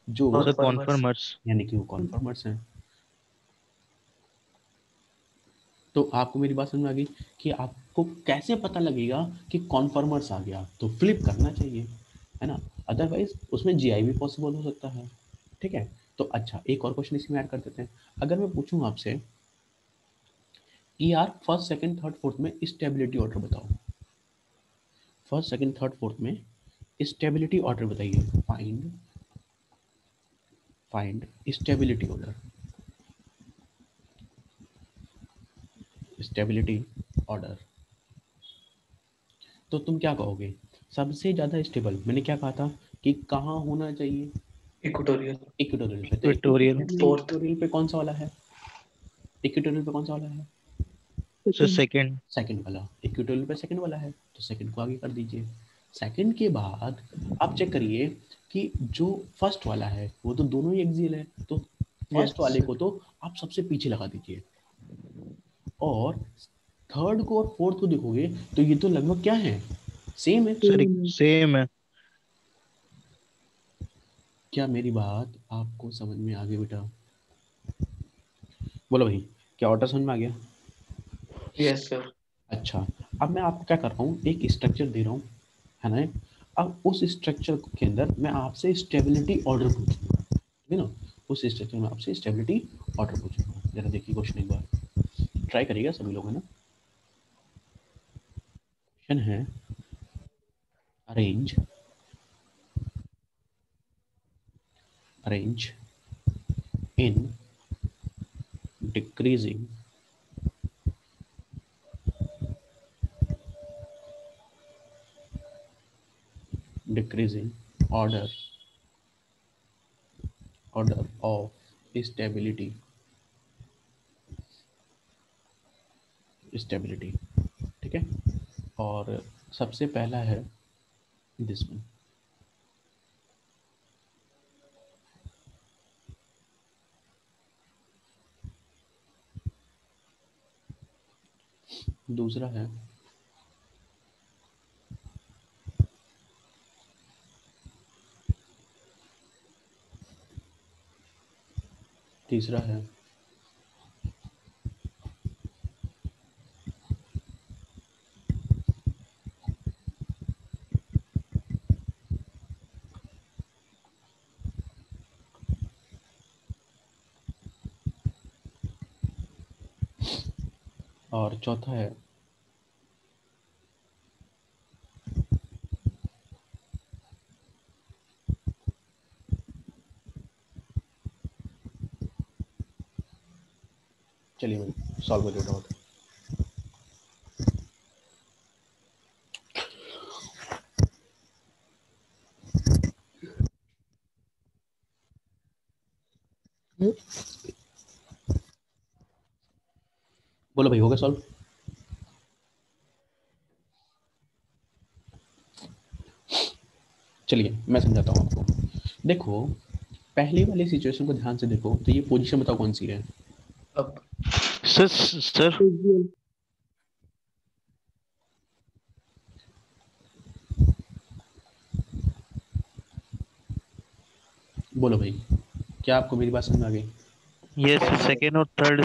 जो, सर कॉन्फर्मर्स। कॉन्फर्मर्स। यानी कि वो कॉन्फर्मर्स हैं। तो आपको मेरी बात समझ में आ गई कि आपको कैसे पता लगेगा कि कॉन्फर्मर्स आ गया, तो फ्लिप करना चाहिए, है ना, अदरवाइज उसमें जीआई भी पॉसिबल हो सकता है। ठीक है। तो अच्छा एक और क्वेश्चन इसमें ऐड कर देते हैं। अगर मैं पूछूं आपसे कि यार फर्स्ट सेकंड थर्ड फोर्थ में स्टेबिलिटी ऑर्डर बताओ, फर्स्ट सेकंड थर्ड फोर्थ में स्टेबिलिटी ऑर्डर बताइए, find find stability order, stability order. तो तुम क्या कहोगे, सबसे ज्यादा स्टेबल मैंने क्या कहा था कि कहाँ होना चाहिए, इक्वेटोरियल। इक्वेटोरियल पे। तो इक्वेटोरियल। फोर्थ। इक्वेटोरियल पे कौन सा वाला है, इक्वेटोरियल पे कौन सा वाला है, सर Second. सेकंड। सेकंड वाला। इक्वेटोरियल पे सेकंड वाला है तो सेकंड को आगे कर दीजिए। सेकंड के बाद आप चेक करिए कि जो फर्स्ट वाला है वो तो दोनों ही एक्सियल है, तो फर्स्ट यस वाले को तो आप सबसे पीछे लगा दीजिए, और थर्ड को और फोर्थ को देखोगे तो ये तो लगभग क्या है, सेम है। Sir Same. सेम है। क्या मेरी बात आपको समझ में आ गई बेटा? बोलो भाई, क्या ऑर्डर समझ में आ गया? Yes sir. अच्छा, अब मैं आपको क्या कर रहा हूँ, एक स्ट्रक्चर दे रहा हूँ, है ना। अब उस स्ट्रक्चर के अंदर मैं आपसे स्टेबिलिटी ऑर्डर पूछूंगा, ठीक है ना। उस स्ट्रक्चर में आपसे स्टेबिलिटी ऑर्डर पूछूंगा। जरा देखिए क्वेश्चन एक बार ट्राई करिएगा सभी लोग, है ना। क्वेश्चन है arrange arrange in decreasing decreasing order of stability, ठीक है। और सबसे पहला है दिस वन, दूसरा है तीसरा है और चौथा है चलिए मैं सॉल्व कर देता हूँ। बोलो भाई, हो गया सॉल्व? चलिए मैं समझाता हूँ आपको। देखो, पहली वाली सिचुएशन को ध्यान से देखो, तो ये पोजीशन बताओ कौन सी है? अब सर Visual. बोलो भाई, क्या आपको मेरी बात समझ में आ गई? Yes, Yes, sir. सेकेंड और थर्ड।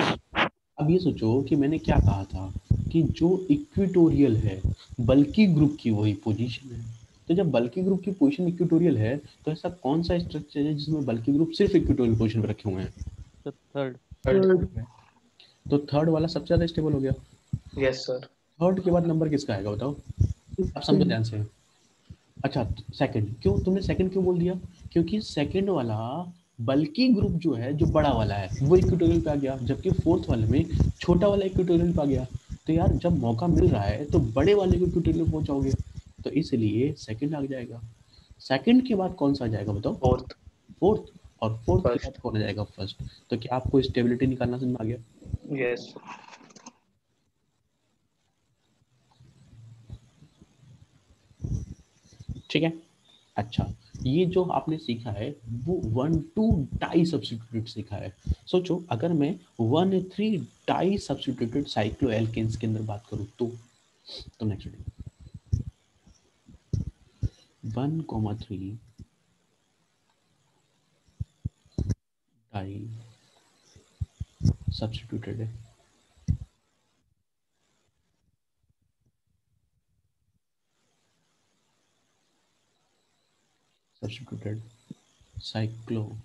अब ये सोचो कि मैंने क्या कहा था कि जो इक्विटोरियल है, बल्कि ग्रुप की वही पोजीशन है। तो जब बल्कि ग्रुप की पोजीशन इक्विटोरियल है, तो ऐसा कौन सा स्ट्रक्चर है जिसमें बल्कि ग्रुप सिर्फ इक्विटोरियल पोजीशन पर रखे हुए हैं? थर्ड। Third. Third. तो थर्ड वाला सबसे ज्यादा स्टेबल हो गया। Yes, sir. थर्ड के बाद नंबर किसका आएगा बताओ? आप समझो Second. ध्यान से। अच्छा, सेकंड क्यों? तुमने सेकंड क्यों बोल दिया? क्योंकि सेकंड वाला बल्कि ग्रुप जो है, जो बड़ा वाला है, वो इक्विटोरियल पे आ गया, जबकि फोर्थ वाले में छोटा वाला इक्विटोरियल पे आ गया। तो यार जब मौका मिल रहा है तो बड़े वाले को इक्विटोरियल पहुंचाओगे, तो इसलिए सेकंड आ जाएगा। सेकंड के बाद कौन सा आ जाएगा बताओ? Fourth. फोर्थ। और फोर्थ के बाद First. कौन आ जाएगा? फर्स्ट। तो क्या आपको स्टेबिलिटी निकालना समझ में आ गया? Yes. ठीक है। अच्छा, ये जो आपने सीखा है वो 1,2 डाई सब्स्टिट्यूटेड सीखा है। सोचो अगर मैं 1,3 डाई सब्स्टिट्यूटेड साइक्लोएल्केन्स के अंदर बात करूं तो नेक्स्ट 1,3 डाई सब्स्टिट्यूटेड है। Substituted cyclohexane.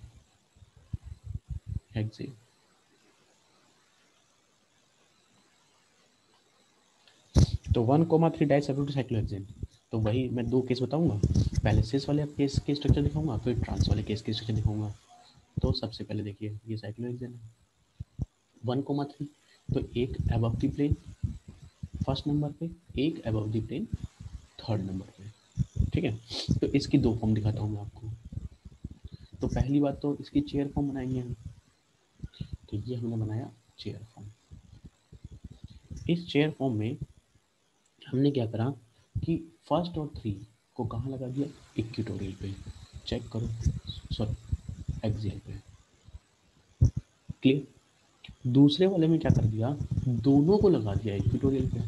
तो 1,3 डाई सब्स्टिट्यूटेड साइक्लोहेक्सेन। तो वही मैं दो केस बताऊंगा। पहले सिस वाले केस के स्ट्रक्चर दिखाऊंगा, फिर ट्रांस वाले केस के स्ट्रक्चर दिखाऊंगा। तो सबसे पहले देखिए, ये साइक्लोहेक्सेन है 1,3, तो एक above the plane first number पे, एक above the plane third number पे। ठीक है, तो इसकी दो फॉर्म दिखाता हूँ मैं आपको। तो पहली बात तो इसकी चेयर फॉर्म बनाएंगे हम। तो ये हमने बनाया चेयर फॉर्म। इस चेयर फॉर्म में हमने क्या करा कि फर्स्ट और थ्री को कहाँ लगा दिया? इक्विटोरियल पे। चेक करो, सॉरी एक्सियल पे। क्लियर। दूसरे वाले में क्या कर दिया? दोनों को लगा दिया इक्विटोरियल पे।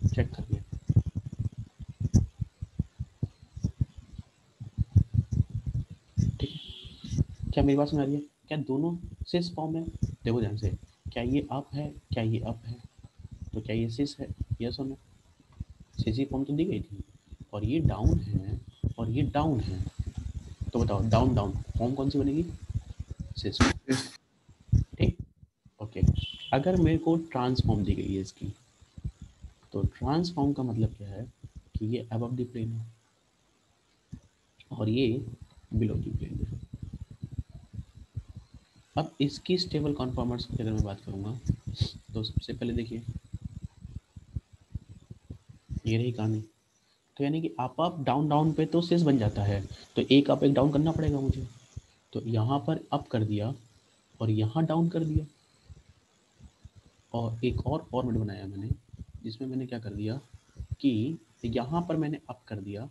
चेक कर लिया। ठीक है, क्या मेरी बात समझ आ रही है? क्या दोनों सिस फॉर्म है? देखो ध्यान से, क्या ये अप है, क्या ये अप है? तो क्या ये सिस है? यस और नो? सिस फॉर्म तो दी गई थी। और ये डाउन है और ये डाउन है, तो बताओ डाउन डाउन फॉर्म कौन सी बनेगी? सिस। Yes. ठीक, ओके। अगर मेरे को ट्रांसफॉर्म दी गई है इसकी, तो ट्रांसफॉर्म का मतलब क्या है कि ये अबव द प्लेन है और ये बिलो द प्लेन है। अब इसकी स्टेबल कॉन्फॉर्मर्स की अगर मैं बात करूंगा, तो सबसे पहले देखिए, ये रही कहानी। तो यानी कि अप डाउन डाउन पे तो सिस बन जाता है, तो एक अप एक डाउन करना पड़ेगा मुझे। तो यहाँ पर अप कर दिया और यहाँ डाउन कर दिया। और एक और फॉर्मेट बनाया मैंने, जिसमें मैंने क्या कर दिया कि यहाँ पर मैंने अप कर दिया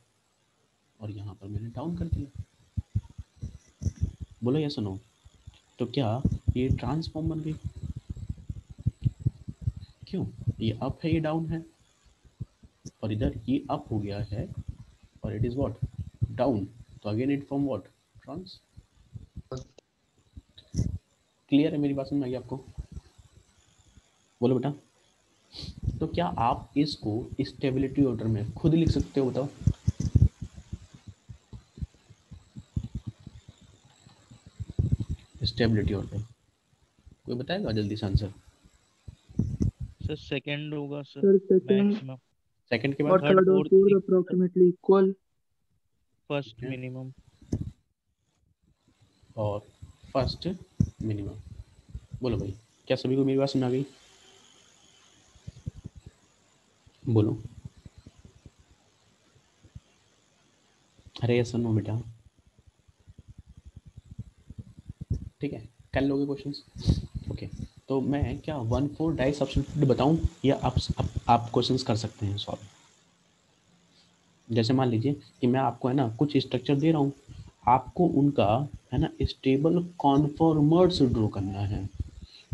और यहाँ पर मैंने डाउन कर दिया। बोलो या सुनो, तो क्या ये ट्रांसफॉर्म बन गई? क्यों, ये अप है ये डाउन है, और इधर ये अप हो गया है और इट इज व्हाट, डाउन, तो again it from what, trans. Clear है मेरी बात, समझ आ गई आपको? बोलो बेटा। तो क्या आप इसको स्टेबिलिटी ऑर्डर में खुद लिख सकते हो, बताओ? स्टेबिलिटी ऑर्डर कोई बताएगा जल्दी से आंसर? सर सेकंड होगा sir, Sir, second maximum. Second के or बाद third third or fourth fourth six, approximately equal. First है, मिनिमम। और फर्स्ट मिनिमम। बोलो भाई, क्या सभी को मेरी बात समझ आ गई? बोलो, अरे ऐसा नो बेटा, ठीक है, कर लोगे क्वेश्चंस? ओके, तो मैं क्या 1,4 डाई सब्स्टिट्यूट बताऊं, या आप क्वेश्चंस कर सकते हैं सॉल्व? जैसे मान लीजिए कि मैं आपको है ना कुछ स्ट्रक्चर दे रहा हूँ, आपको उनका है ना स्टेबल कॉन्फॉर्मर्स ड्रॉ करना है।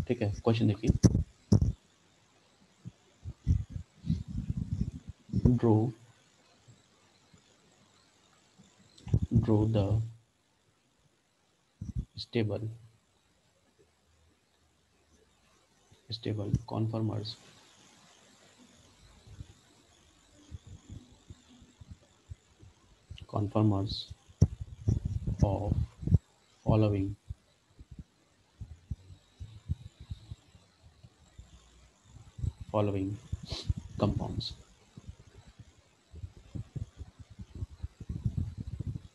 ठीक है, क्वेश्चन देखिए, draw draw the stable conformers of following compounds।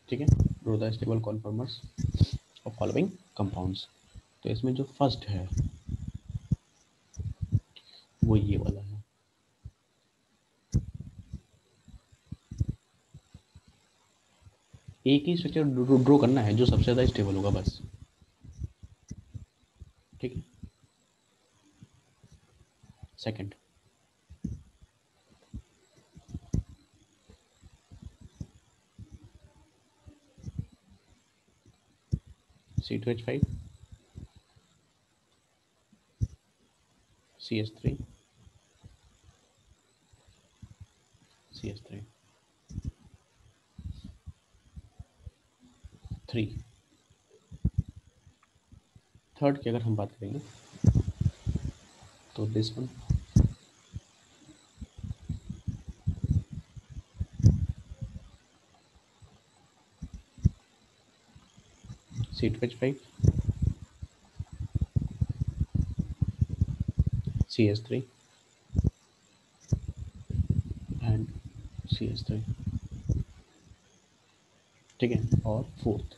ठीक है, draw the stable conformers of following compounds. तो इसमें जो फर्स्ट है वो ये वाला है, एक ही स्ट्रक्चर ड्रॉ करना है जो सबसे ज़्यादा स्टेबल होगा बस। ठीक है, second, C2H5 CS3 CS3 3। Third की अगर हम बात करेंगे तो this one C2H5 CS3 and CS3। ठीक है, और fourth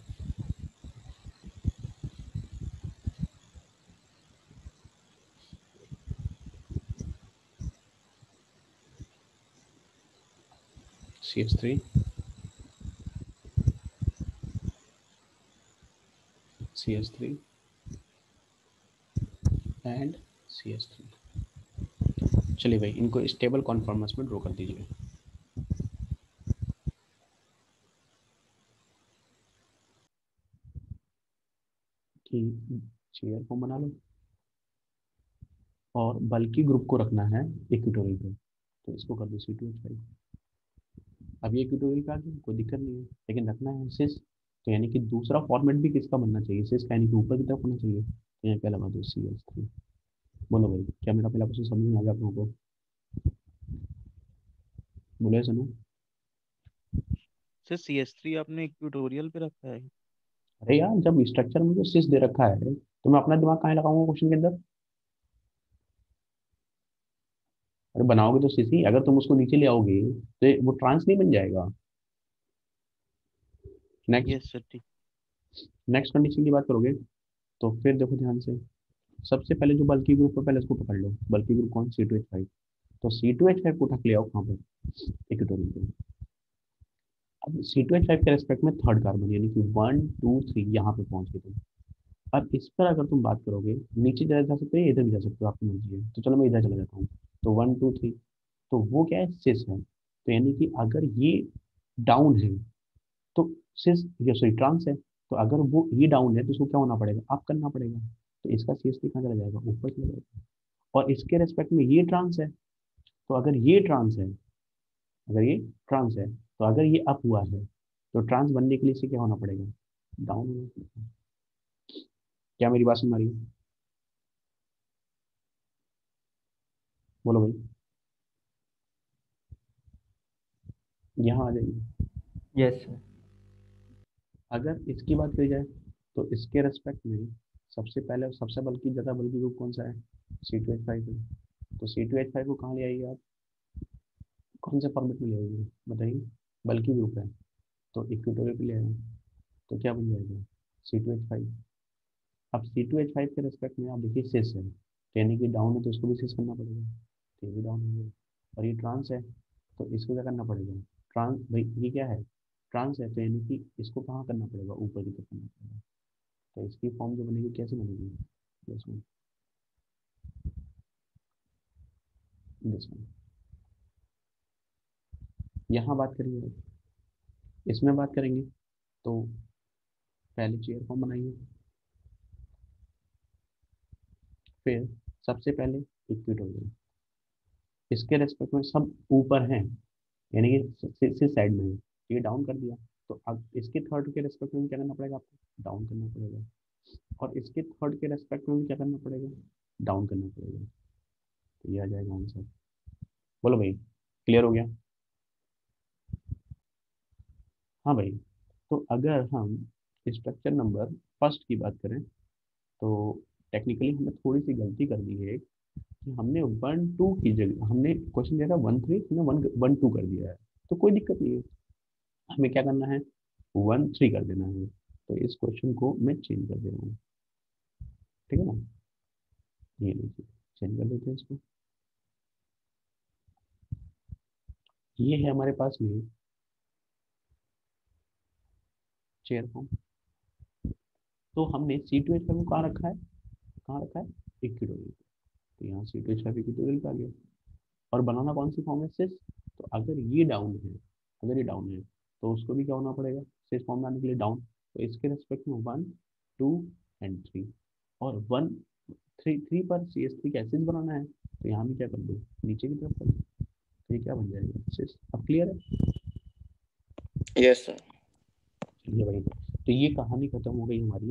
CS3 CS3 and CS3। चलिए भाई, इनको स्टेबल कॉन्फॉर्मर्स में ड्रॉ कर दीजिए। कि चेयर को बना लो और बल्कि ग्रुप को रखना है इक्विटोरियल पे, तो इसको कर दो C2H5। अब ये इक्विटोरियल पे आ गया, कोई दिक्कत नहीं है, लेकिन रखना है सिस, तो यानी कि दूसरा फॉर्मेट भी किसका बनना चाहिए, सिस का, यानी कि ऊपर की तरफ होना चाहिए, तो यहाँ क्या लगा दो CS3। बोलो भाई, क्या मेरा पहला क्वेश्चन समझ में आ गया आप लोगों को? बोले सुनो। सर CS3 आपने ट्यूटोरियल पे रखा है? अरे यार, जब स्ट्रक्चर में जो सिस दे रखा है तो मैं अपना दिमाग कहाँ लगाऊंगा क्वेश्चन के अंदर? अरे बनाओगे तो सिस ही, अगर तुम उसको नीचे ले आओगे तो वो ट्रांस नहीं बन जाएगा। नेक्स्ट, यस सर, ठीक। नेक्स्ट कंडीशन की बात करोगे तो फिर देखो ध्यान से, सबसे पहले जो बल्कि ग्रुप है पहले उसको पकड़ लो, बल्कि ग्रुप कौन, C2H5। तो C2H5 को उठा के ले आओ कहाँ पर, इक्वेटोरियल पे। अब C2H5 के रेस्पेक्ट में थर्ड कार्बन, यानी कि 1 2 3 यहाँ पे पहुंच गए तुम। अब इस पर अगर तुम बात करोगे, नीचे जा सकते हो, इधर भी जा सकते हो, आपकी मर्जी है, तो चलो मैं इधर चला जाता हूँ। तो 1 2 3, तो वो क्या है, सिस है, तो यानी कि अगर ये डाउन है तो सिस, ये सॉरी ट्रांस है, तो अगर वो ये डाउन है तो उसको क्या होना पड़ेगा, अप करना पड़ेगा, तो इसका सीएस कहाँ चला जाएगा, ऊपर चला जाएगा। और इसके रेस्पेक्ट में ये ट्रांस है, तो अगर ये ट्रांस है, अगर ये ट्रांस है, तो अगर ये अप हुआ है तो ट्रांस बनने के लिए इसे क्या होना पड़ेगा, डाउन होना पड़ेगा। क्या मेरी बात सुन रही है? बोलो भाई, यहाँ आ जाइए। Yes sir. अगर इसकी बात करी जाए तो इसके रेस्पेक्ट में सबसे पहले और सबसे बल्कि ज़्यादा बल्कि ग्रुप कौन सा है, C2H5 है। तो C2H5 को कहाँ ले आइए आप, कौन से फॉर्मेट में ले आइए बताइए, बल्कि ग्रुप है तो इक्विटोरियल पे ले आए, तो क्या बन जाएगा, C2H5। अब C2H5 के रेस्पेक्ट में आप देखिए सिस है, तो यानी कि डाउन है तो इसको भी सिस करना पड़ेगा, तो ये भी डाउन हो गया। और ये ट्रांस है तो इसको क्या करना पड़ेगा, ट्रांस भाई ये क्या है, ट्रांस है, तो यानी कि इसको कहाँ करना पड़ेगा, ऊपर की तरफ करना पड़ेगा। तो इसकी फॉर्म जो बनेगी कैसे बनेगी, दिस वन, दिस वन। यहाँ बात करेंगे, इसमें बात करेंगे तो पहले चेयर फॉर्म बनाइए, फिर सबसे पहले इक्विटोरियल, इसके रेस्पेक्ट में सब ऊपर हैं, यानी कि सिस साइड में है, ये डाउन कर दिया, तो अब इसके थर्ड के रेस्पेक्ट में क्या करना पड़ेगा आपको, डाउन करना पड़ेगा, और इसके थर्ड के रेस्पेक्ट में भी क्या करना पड़ेगा, डाउन करना पड़ेगा, तो ये आ जाएगा आंसर। बोलो भाई, क्लियर हो गया? हाँ भाई, तो अगर हम स्ट्रक्चर नंबर फर्स्ट की बात करें तो टेक्निकली हमने थोड़ी सी गलती कर दी है कि हमने 1 2 की जगह, हमने क्वेश्चन दिया था 1 3, हमने 1 1 2 कर दिया है, तो कोई दिक्कत नहीं है, हमें क्या करना है, 1 3 कर देना है। तो इस क्वेश्चन को मैं चेंज कर दे रहा हूँ, ठीक है ना, ये लीजिए, चेंज कर देते हैं इसको। ये है हमारे पास में चेयर फॉर्म, तो हमने C2H5 को कहाँ रखा है, कहाँ रखा है, इक्विटोरियल, तो यहाँ C2H5 इक्विटोरियल पे आ गया। और बनाना कौन सी फॉर्म है, सिस, तो अगर ये डाउन है, अगर ये डाउन है तो उसको भी क्या होना पड़ेगा, सिस फॉर्म में आने के लिए डाउन, तो इसके रेस्पेक्ट में 1 2 एंड 3, और 1 3 पर CH3 का एसिड बनाना है, तो यहाँ भी क्या कर दो, नीचे की तरफ कर दो, तो ये क्या बन जाएगा, सिस। अब क्लियर है? Yes sir. चलिए भाई, तो ये कहानी खत्म हो गई हमारी,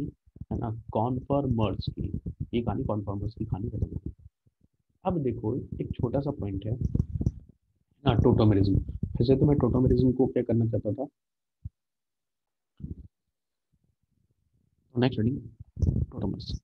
है ना, कॉन्फर्मर्स की, ये कहानी कॉन्फर्मर्स की कहानी खत्म हो गई। अब देखो एक छोटा सा पॉइंट है ना, टोटोमेरिज्म। वैसे तो मैं टोटोमेरिज्म को क्या करना चाहता था, नेक्स्ट स्टडी टोटोमर्स।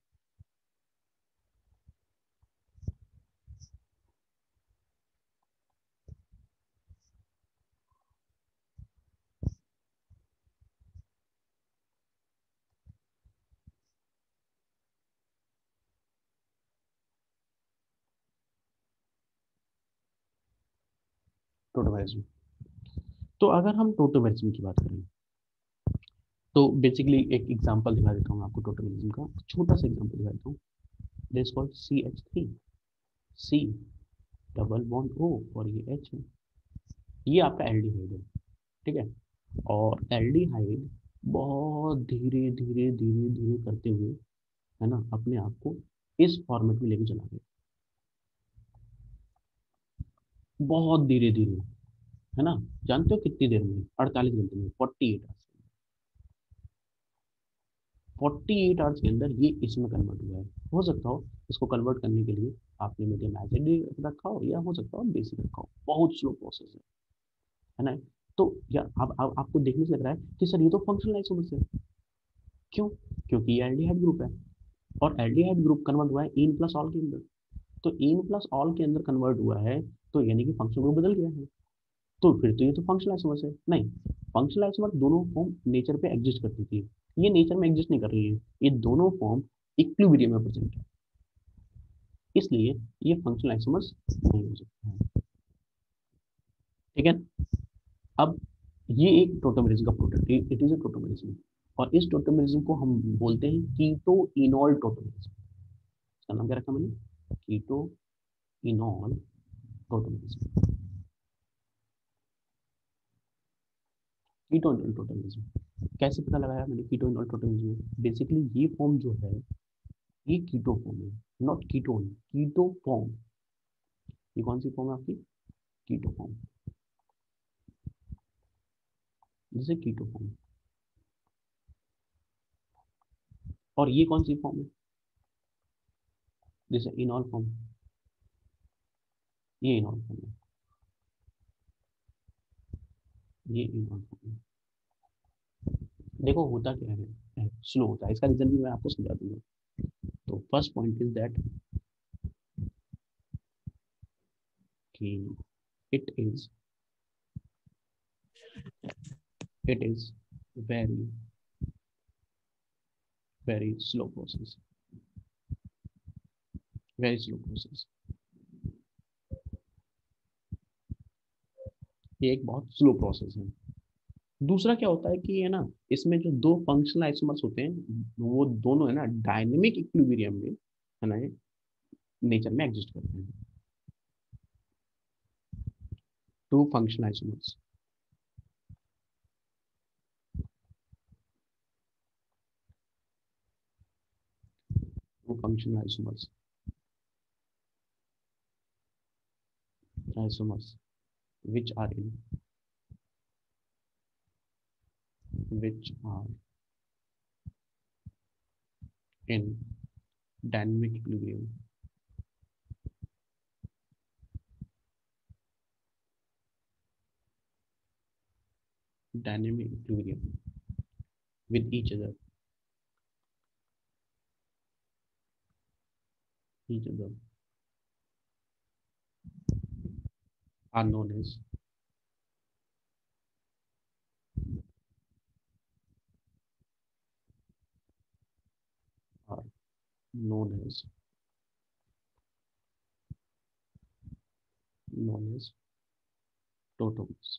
टोटोमेरिज्म, तो अगर हम टोटोमेरिज्म की बात करें तो बेसिकली एक एग्जांपल दिखा देता हूँ आपको टोटोमेरिज्म का, छोटा सा एग्जांपल दिखा देता हूँ। This called CH3, C double bond O, और ये H है, ये आपका एल्डिहाइड है, ठीक है, और एल्डिहाइड बहुत धीरे धीरे धीरे धीरे करते हुए, है ना, अपने आप को इस फॉर्मेट में लेके चला गया, बहुत धीरे धीरे, है ना, जानते हो कितनी देर में, 48 घंटे में, 48 आवर्स के अंदर ये इसमें कन्वर्ट हुआ है। हो सकता हो इसको कन्वर्ट करने के लिए आपने मीडियम एसिड रखा हो, या हो सकता हो बेसिक रखा हो, बहुत स्लो प्रोसेस है ना। तो या अब आपको देखने से लग रहा है कि सर ये तो फंक्शनल आइसोमर्स है, क्यों, क्योंकि ये एल्डिहाइड ग्रुप है, और एल्डिहाइड ग्रुप कन्वर्ट हुआ है इन प्लस ऑल के अंदर, तो इन प्लस ऑल के अंदर कन्वर्ट हुआ है, तो यानी कि फंक्शनल ग्रुप बदल गया है, तो फिर तो ये तो फंक्शनल आइसोमर्स है। नहीं, फंक्शनल आइसोमर दोनों फॉर्म नेचर पे एग्जिस्ट करती थी, ये नेचर में एग्जिस्ट नहीं कर रही है, ये दोनों फॉर्म इक्विलिब्रियम में प्रेजेंट है, इसलिए ये फंक्शनल आइसोमर्स नहीं हो सकते हैं, ठीक है। अब ये एक टोटोमेरिज्म का product, it is a tautomerism, और इस टोटोमेरिज्म को हम बोलते हैं कीटो इनॉल टोटोमेरिज्म। इसका नाम क्या रखा मैंने, कीटो इनॉल टोटोमेरिज्म, कीटो इनॉल टोटोमेरिज्म। कैसे पता लगाया मैंने कीटो इनॉल टोटोमेरिज्म, बेसिकली ये फॉर्म जो है ये कीटो फॉर्म है, नॉट कीटोन, कीटो फॉर्म। ये कौन सी फॉर्म है आपकी? कीटो फॉर्म, जैसे कीटो फॉर्म। और ये कौन सी फॉर्म है? जैसे इनॉल फॉर्म, ये इनॉल फॉर्म है, ये इनॉल फॉर्म है। देखो होता क्या है, स्लो होता है, इसका रीजन भी मैं आपको समझा दूंगा। तो फर्स्ट पॉइंट इज दैट कि it is it is very very slow process, very slow process। ये एक बहुत स्लो प्रोसेस है। दूसरा क्या होता है कि है ना, इसमें जो दो फंक्शनल आइसोमर्स होते हैं वो दोनों है ना डायनेमिक इक्विलिब्रियम में है ना नेचर में एग्जिस्ट करते हैं। Two functional isomers, two functional isomers, isomers which are in dynamic equilibrium, dynamic equilibrium with each other, are known as are known as tautomers.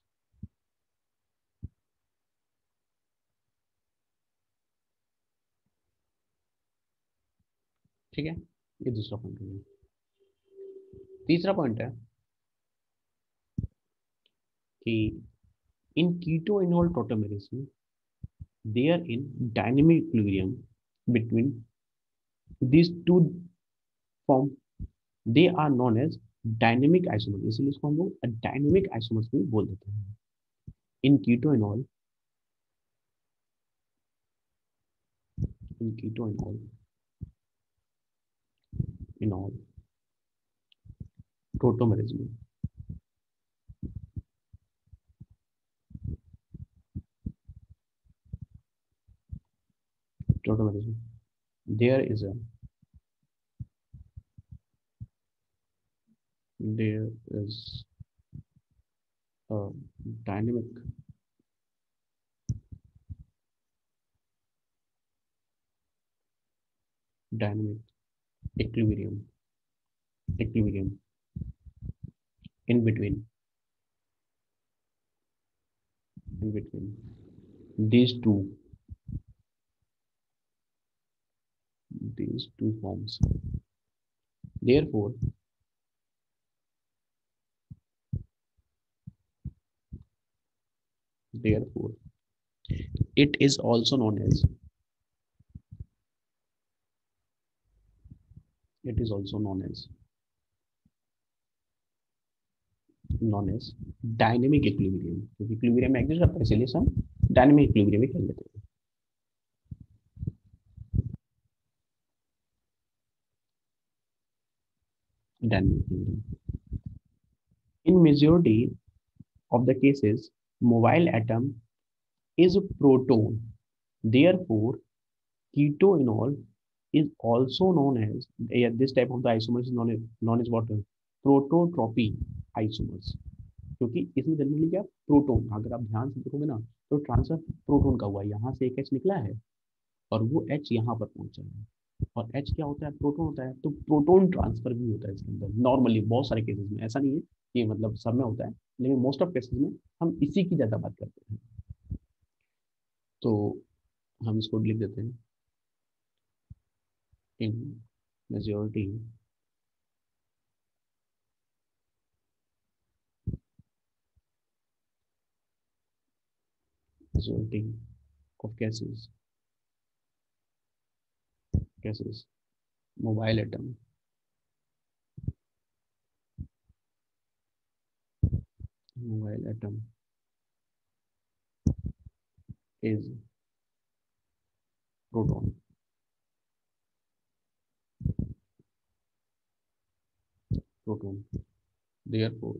ठीक है, ये दूसरा पॉइंट हो गया। तीसरा पॉइंट है कि इन कीटो इनॉल टोटोमेरिस में they are in dynamic equilibrium between these two form, they are known as dynamic isomers, इसलिए इसको हम लोग डायनेमिक आइसोमर्स भी बोल देते हैं। इन कीटो इनॉल, इन कीटो इनॉल टोटोमेरिस में टोटोमेरिस में there is a there is a dynamic dynamic equilibrium in between these two forms, therefore it is also known as it is also known as dynamic equilibrium, क्योंकि इक्विलिब्रियम में एग्जिस्ट करता है इसलिए हम डायनेमिक इक्विलिब्रियम में कर लेते हैं। Dynamic equilibrium in majority of the cases mobile atom is a proton, therefore ketoenol is also known as, yeah, this type of the isomers is known as what, prototropy isomers। क्योंकि इसमें generally क्या proton, अगर आप ध्यान से देखोगे ना तो ट्रांसफर प्रोटोन का हुआ है, यहाँ से एक एच निकला है और वो एच यहाँ पर पहुंचा है, और एच क्या होता है, प्रोटोन होता है, तो प्रोटोन ट्रांसफर भी होता है इसके अंदर नॉर्मली बहुत सारे केसेस में। ऐसा नहीं है कि मतलब सब में होता है, लेकिन मोस्ट ऑफ केसेस में हम इसी की ज़्यादा बात करते हैं। तो हम इसको लिख देते हैं इन majority of cases mobile atom, mobile atom is proton, proton, therefore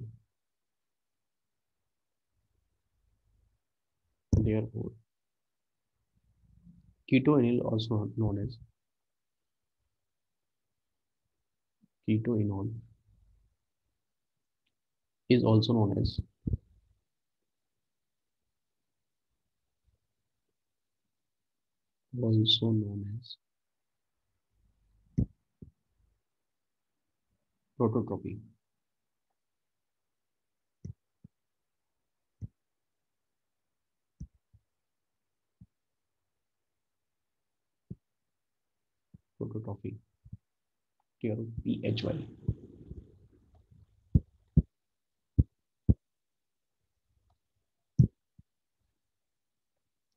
therefore ketoenol also known as ketoenol is also known as prototropy, prototropy, PHY,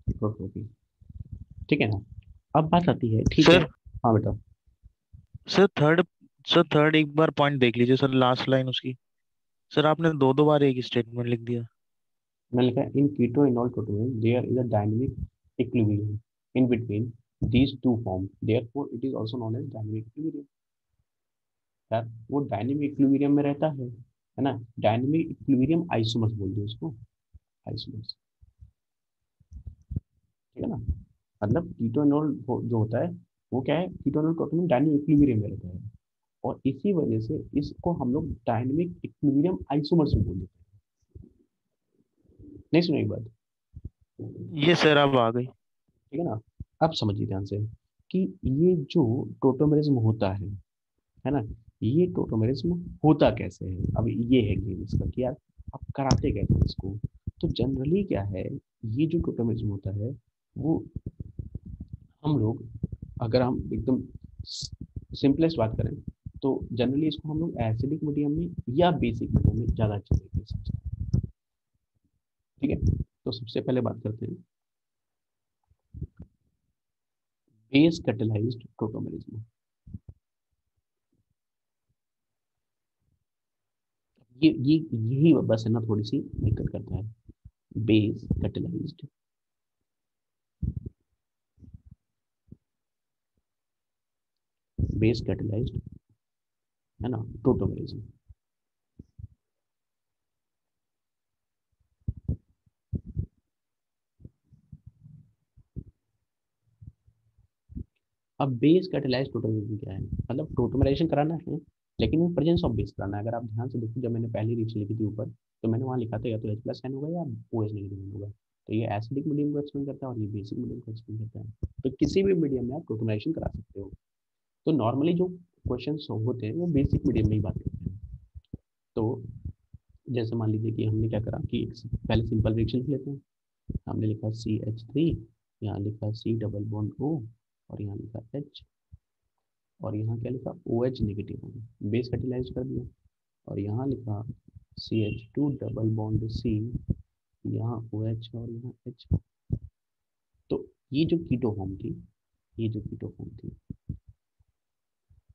prototropy। ठीक है ना। अब बात आती है, ठीक है, सर हाँ बेटा। सर थर्ड सर थर्ड एक बार पॉइंट देख लीजिए सर, लास्ट लाइन उसकी। सर आपने दो दो बार एक ही स्टेटमेंट लिख दिया। मैंने लिखा in keto enol proton there is a dynamic equilibrium in between these two form, therefore it is also known as dynamic equilibrium. यार वो डायनेमिक इक्विलिब्रियम में रहता है ना। डायनेमिक इक्विलिब्रियम आइसोमर्स बोल दो उसको, आइसोमर्स, ठीक है ना। मतलब कीटोइनॉल जो होता है वो क्या है, कीटोइनॉल प्रोटोन डायनेमिक इक्विलिब्रियम में रहता है, और इसी वजह से इसको हम लोग डायनेमिक इक्विलिब्रियम आइसोमर्स भी बोल देते हैं। नहीं सुना एक बात, ये सर अब आ गई। ठीक है ना। अब समझिए ध्यान से कि ये जो टोटोमेरिज्म होता है ना, ये टोटोमेरिज्म होता कैसे है। अब ये है गेम इसका कि यार आप कराते कैसे हैं इसको। तो जनरली क्या है, ये जो टोटोमेरिज्म होता है वो हम लोग, अगर हम एकदम सिंपलेस्ट बात करें तो जनरली इसको हम लोग एसिडिक मीडियम में या बेसिक मीडियम में ज़्यादा अच्छे तरीके से समझते हैं। ठीक है, तो सबसे पहले बात करते हैं बेस कैटेलाइज्ड टोटोमेरिज्म। ये यही बस है ना, थोड़ी सी दिक्कत करता है। बेस कैटेलाइज्ड, बेस कैटेलाइज्ड है ना टोटोमेरिज्म। अब बेस कैटेलाइज्ड टोटोमेरिज्म क्या है, मतलब टोटोमराइजेशन कराना है लेकिन इन प्रेजेंस ऑफ बेस कराना है। अगर आप ध्यान से देखो, जब मैंने पहली रिएक्शन लिखी थी ऊपर, तो मैंने वहाँ लिखा था या तो H प्लस एन होगा या OH नेगेटिव एन होगा। तो ये एसिडिक मीडियम को एक्सप्लेन करता है और ये बेसिक मीडियम को एक्सप्लेन करता है। तो किसी भी मीडियम में आप टोटोमराइजेशन करा सकते हो। तो नॉर्मली जो क्वेश्चन होते हैं वो बेसिक मीडियम में ही बात करते हैं। तो जैसे मान लीजिए कि हमने क्या करा कि पहले सिंपल रिएक्शन लिख लेते हैं। हमने लिखा CH3, यहाँ लिखा C डबल बॉन्ड O, और यहाँ लिखा H, और यहाँ क्या लिखा OH नेगेटिव, बेस फर्टिलाइज कर दिया। और यहाँ लिखा CH2 डबल बॉन्ड C, यहाँ OH और यहाँ H। तो ये जो कीटो फॉर्म थी, ये जो कीटो फॉर्म थी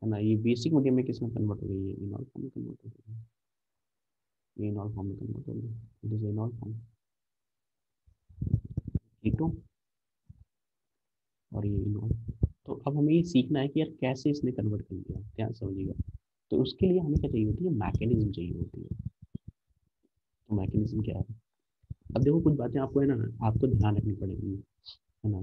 है ना, ये बेसिक मीडियम में किसमें कन्वर्ट हो गई है, इनॉल फॉर्म में कन्वर्ट हो गई है। ये इनॉल फॉर्म में कन्वर्ट हो गई, इट इज इनॉल फॉर्म कीटो, और ये इनॉल। तो अब हमें ये सीखना है कि यार कैसे इसने कन्वर्ट कर दिया, ध्यान समझिएगा। तो उसके लिए हमें क्या चाहिए होती है, मैकेनिज्म चाहिए होती है। तो मैकेनिज्म क्या है, अब देखो कुछ बातें आपको है ना, आपको ध्यान रखनी पड़ेगी, है ना।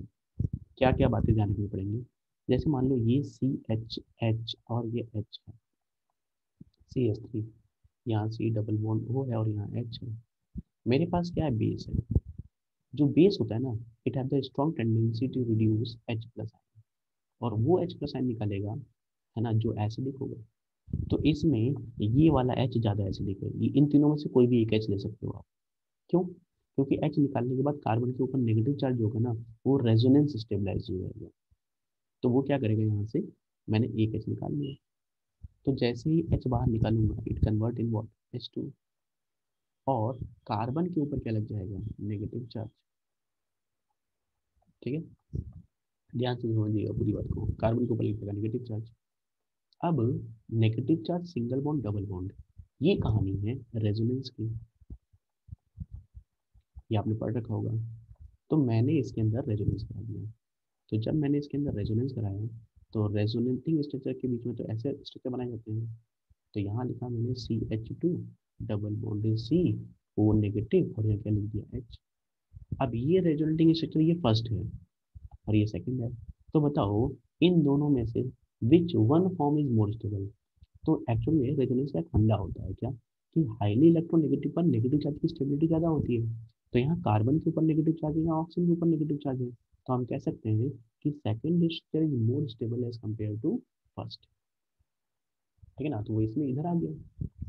क्या क्या बातें ध्यान रखनी पड़ेंगी, जैसे मान लो ये CH और ये H है, CH3, यहाँ C डबल बॉन्ड O है और यहाँ H है। मेरे पास क्या है, बेस है। जो बेस होता है ना, it have the strong tendency to reduce H plus ion, और वो H प्लस आयन निकालेगा, है ना, जो एसिडिक होगा। तो इसमें ये वाला H ज़्यादा एसिडिक है। ये इन तीनों में से कोई भी एक H ले सकते हो आप। क्यों, क्योंकि H निकालने के बाद कार्बन के ऊपर नेगेटिव चार्ज होगा ना, वो रेजोनेंस स्टेबलाइज हो जाएगा। तो वो क्या करेगा, यहाँ से मैंने एक H निकाल लिया, तो जैसे ही H बाहर निकालूंगा it convert in what, H2, और कार्बन के ऊपर क्या लग जाएगा, नेगेटिव चार्ज। ठीक है, ध्यान से समझिएगा पूरी बात को, कार्बन के ऊपर लिखेगा नेगेटिव चार्ज। अब negative charge single bond double bond, ये कहानी है रेजोनेंस की, ये आपने पढ़ रखा होगा। तो मैंने इसके अंदर रेजोनेंस करा दिया। तो जब मैंने इसके अंदर रेजोनेंस कराया तो रेजोनेटिंग स्ट्रक्चर के बीच में तो ऐसे स्ट्रक्चर बनाए जाते हैं। तो यहाँ लिखा मैंने CH2 double bond C O negative और यहाँ क्या लिख दिया H। अब ये रेजोनेटिंग स्ट्रक्चर ये फर्स्ट है और ये सेकंड है। तो बताओ इन दोनों में से which one form is more stable. तो एक्चुअल में रेजोनेंस का एक फंडा होता है क्या कि हाईली इलेक्ट्रोनेगेटिव पर नेगेटिव चार्ज की स्टेबिलिटी ज़्यादा होती है। तो यहाँ कार्बन के ऊपर नेगेटिव चार्ज है, यहाँ ऑक्सीजन के ऊपर नेगेटिव चार्ज है। तो हम कह सकते हैं कि second stage is more stable as compare to first, ठीक है ना। तो वो इसमें इधर आ गया।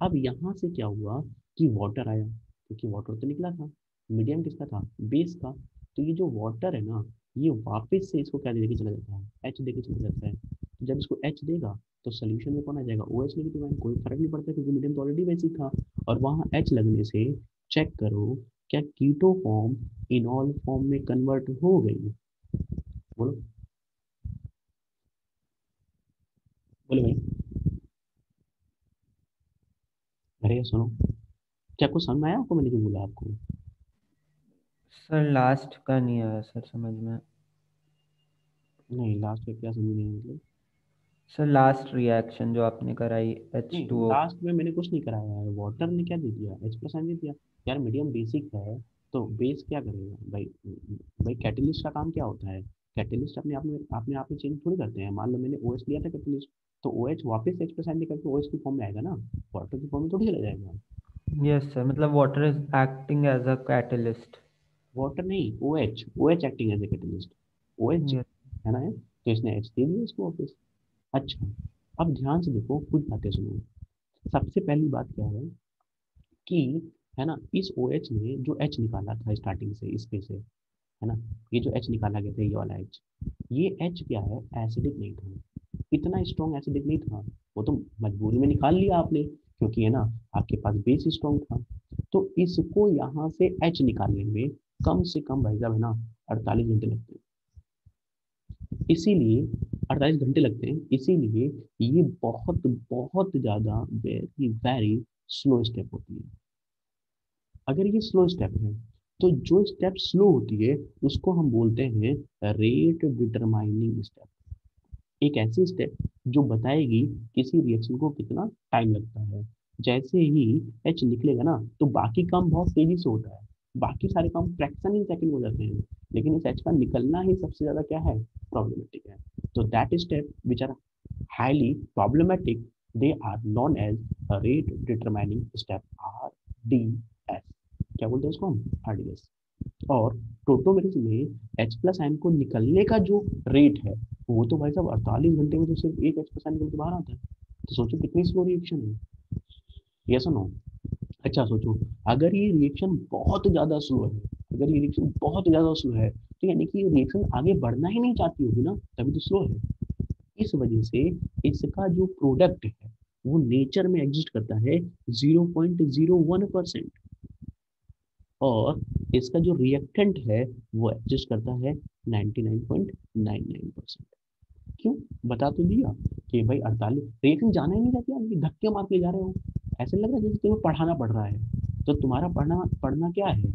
अब यहाँ से क्या हुआ कि वाटर आया, क्योंकि वाटर तो निकला था, मीडियम किसका था, बेस का। तो ये जो वाटर है ना, ये वापस से इसको क्या देके चला जाता है, एच देके चला जाता है। तो जब इसको एच देगा तो सोल्यूशन में कौन आ जाएगा, ओ एच नेगेटिव आयन। कोई फर्क नहीं पड़ता क्योंकि मीडियम तो ऑलरेडी बेसिक था। और वहाँ एच लगने से चेक करो क्या कीटो फॉर्म इनॉल फॉर्म में कन्वर्ट हो गई। बोलो बोलो भाई, अरे सुनो, क्या कुछ समझ में आया आपको मैंने क्या बोला आपको। सर लास्ट का नहीं आया सर समझ में। नहीं लास्ट में क्या समझ नहीं आया मतलब। सर लास्ट रिएक्शन जो आपने कराई नहीं H2O। लास्ट में मैंने कुछ नहीं कराया है, वाटर ने क्या दे दिया, H+ दे दिया। यार मीडियम बेसिक है तो बेस क्या करेगा भाई। भाई कैटलिस्ट का काम क्या होता है, कैटलिस्ट अपने आप में चेंज थोड़ी करते हैं। मान लो मैंने OH लिया था कैटलिस्ट, तो OH वापस H+ निकल के OH की फॉर्म में आएगा ना, वाटर की फॉर्म में थोड़ी चला जाएगा। यस सर, मतलब water is acting as a catalyst. Water नहीं, OH acting as a catalyst, OH yes. है ना है। तो इसने H दे दिया इसको वापस। अच्छा अब ध्यान से देखो, कुछ बातें सुनो। सबसे पहली बात क्या है कि है ना, इस OH ने जो H निकाला था स्टार्टिंग से इसके से, है ना, ये जो H निकाला गया था ये वाला H, ये H क्या है, एसिडिक नहीं था, इतना स्ट्रॉन्ग एसिडिक नहीं था। वो तो मजबूरी में निकाल लिया आपने क्योंकि है ना आपके पास बेस स्ट्रॉन्ग था। तो इसको यहाँ से H निकालने में कम से कम भाई साहब है ना 48 घंटे लगते हैं। इसीलिए 48 घंटे लगते हैं, इसीलिए ये बहुत बहुत ज़्यादा वेरी वेरी स्लो स्टेप होती है। अगर ये स्लो स्टेप है तो जो स्टेप स्लो होती है उसको हम बोलते हैं रेट डिटरमाइनिंग स्टेप। एक ऐसी स्टेप जो बताएगी किसी रिएक्शन को कितना टाइम लगता है। जैसे ही एच निकलेगा ना तो बाकी काम बहुत तेजी से होता है, बाकी सारे काम फ्रैक्शन इन सेकंड हो जाते हैं, लेकिन इस एच का निकलना ही सबसे ज्यादा क्या है, प्रॉब्लमेटिक है। तो that step which are highly problematic, they are known as a rate determining step, RDS। क्या बोलते हैं उसको हम, RDS। और टोटोमेरिज में H+ आयन को निकलने का जो रेट है वो तो भाई साहब 48 घंटे में तो सिर्फ एक H+ आयन निकल के बाहर आता है। तो सोचो कितनी स्लो रिएक्शन है, यस और नो। अच्छा सोचो अगर ये रिएक्शन बहुत ज्यादा स्लो है, अगर ये रिएक्शन बहुत ज्यादा स्लो है तो यानी कि रिएक्शन आगे बढ़ना ही नहीं चाहती होगी ना, तभी तो स्लो है। इस वजह से इसका जो प्रोडक्ट है वो नेचर में एग्जिस्ट करता है 0.01%, और इसका जो रिएक्टेंट है वो एग्जिस्ट करता है 99.99%। क्यों, बता तो दिया कि भाई 48 रिएक्शन जाना ही नहीं चाहती, आप धक्के मार के जा रहे हो, ऐसे लग रहा है जैसे तुम्हें पढ़ाना पड़ रहा है। तो तुम्हारा पढ़ना पढ़ना क्या है,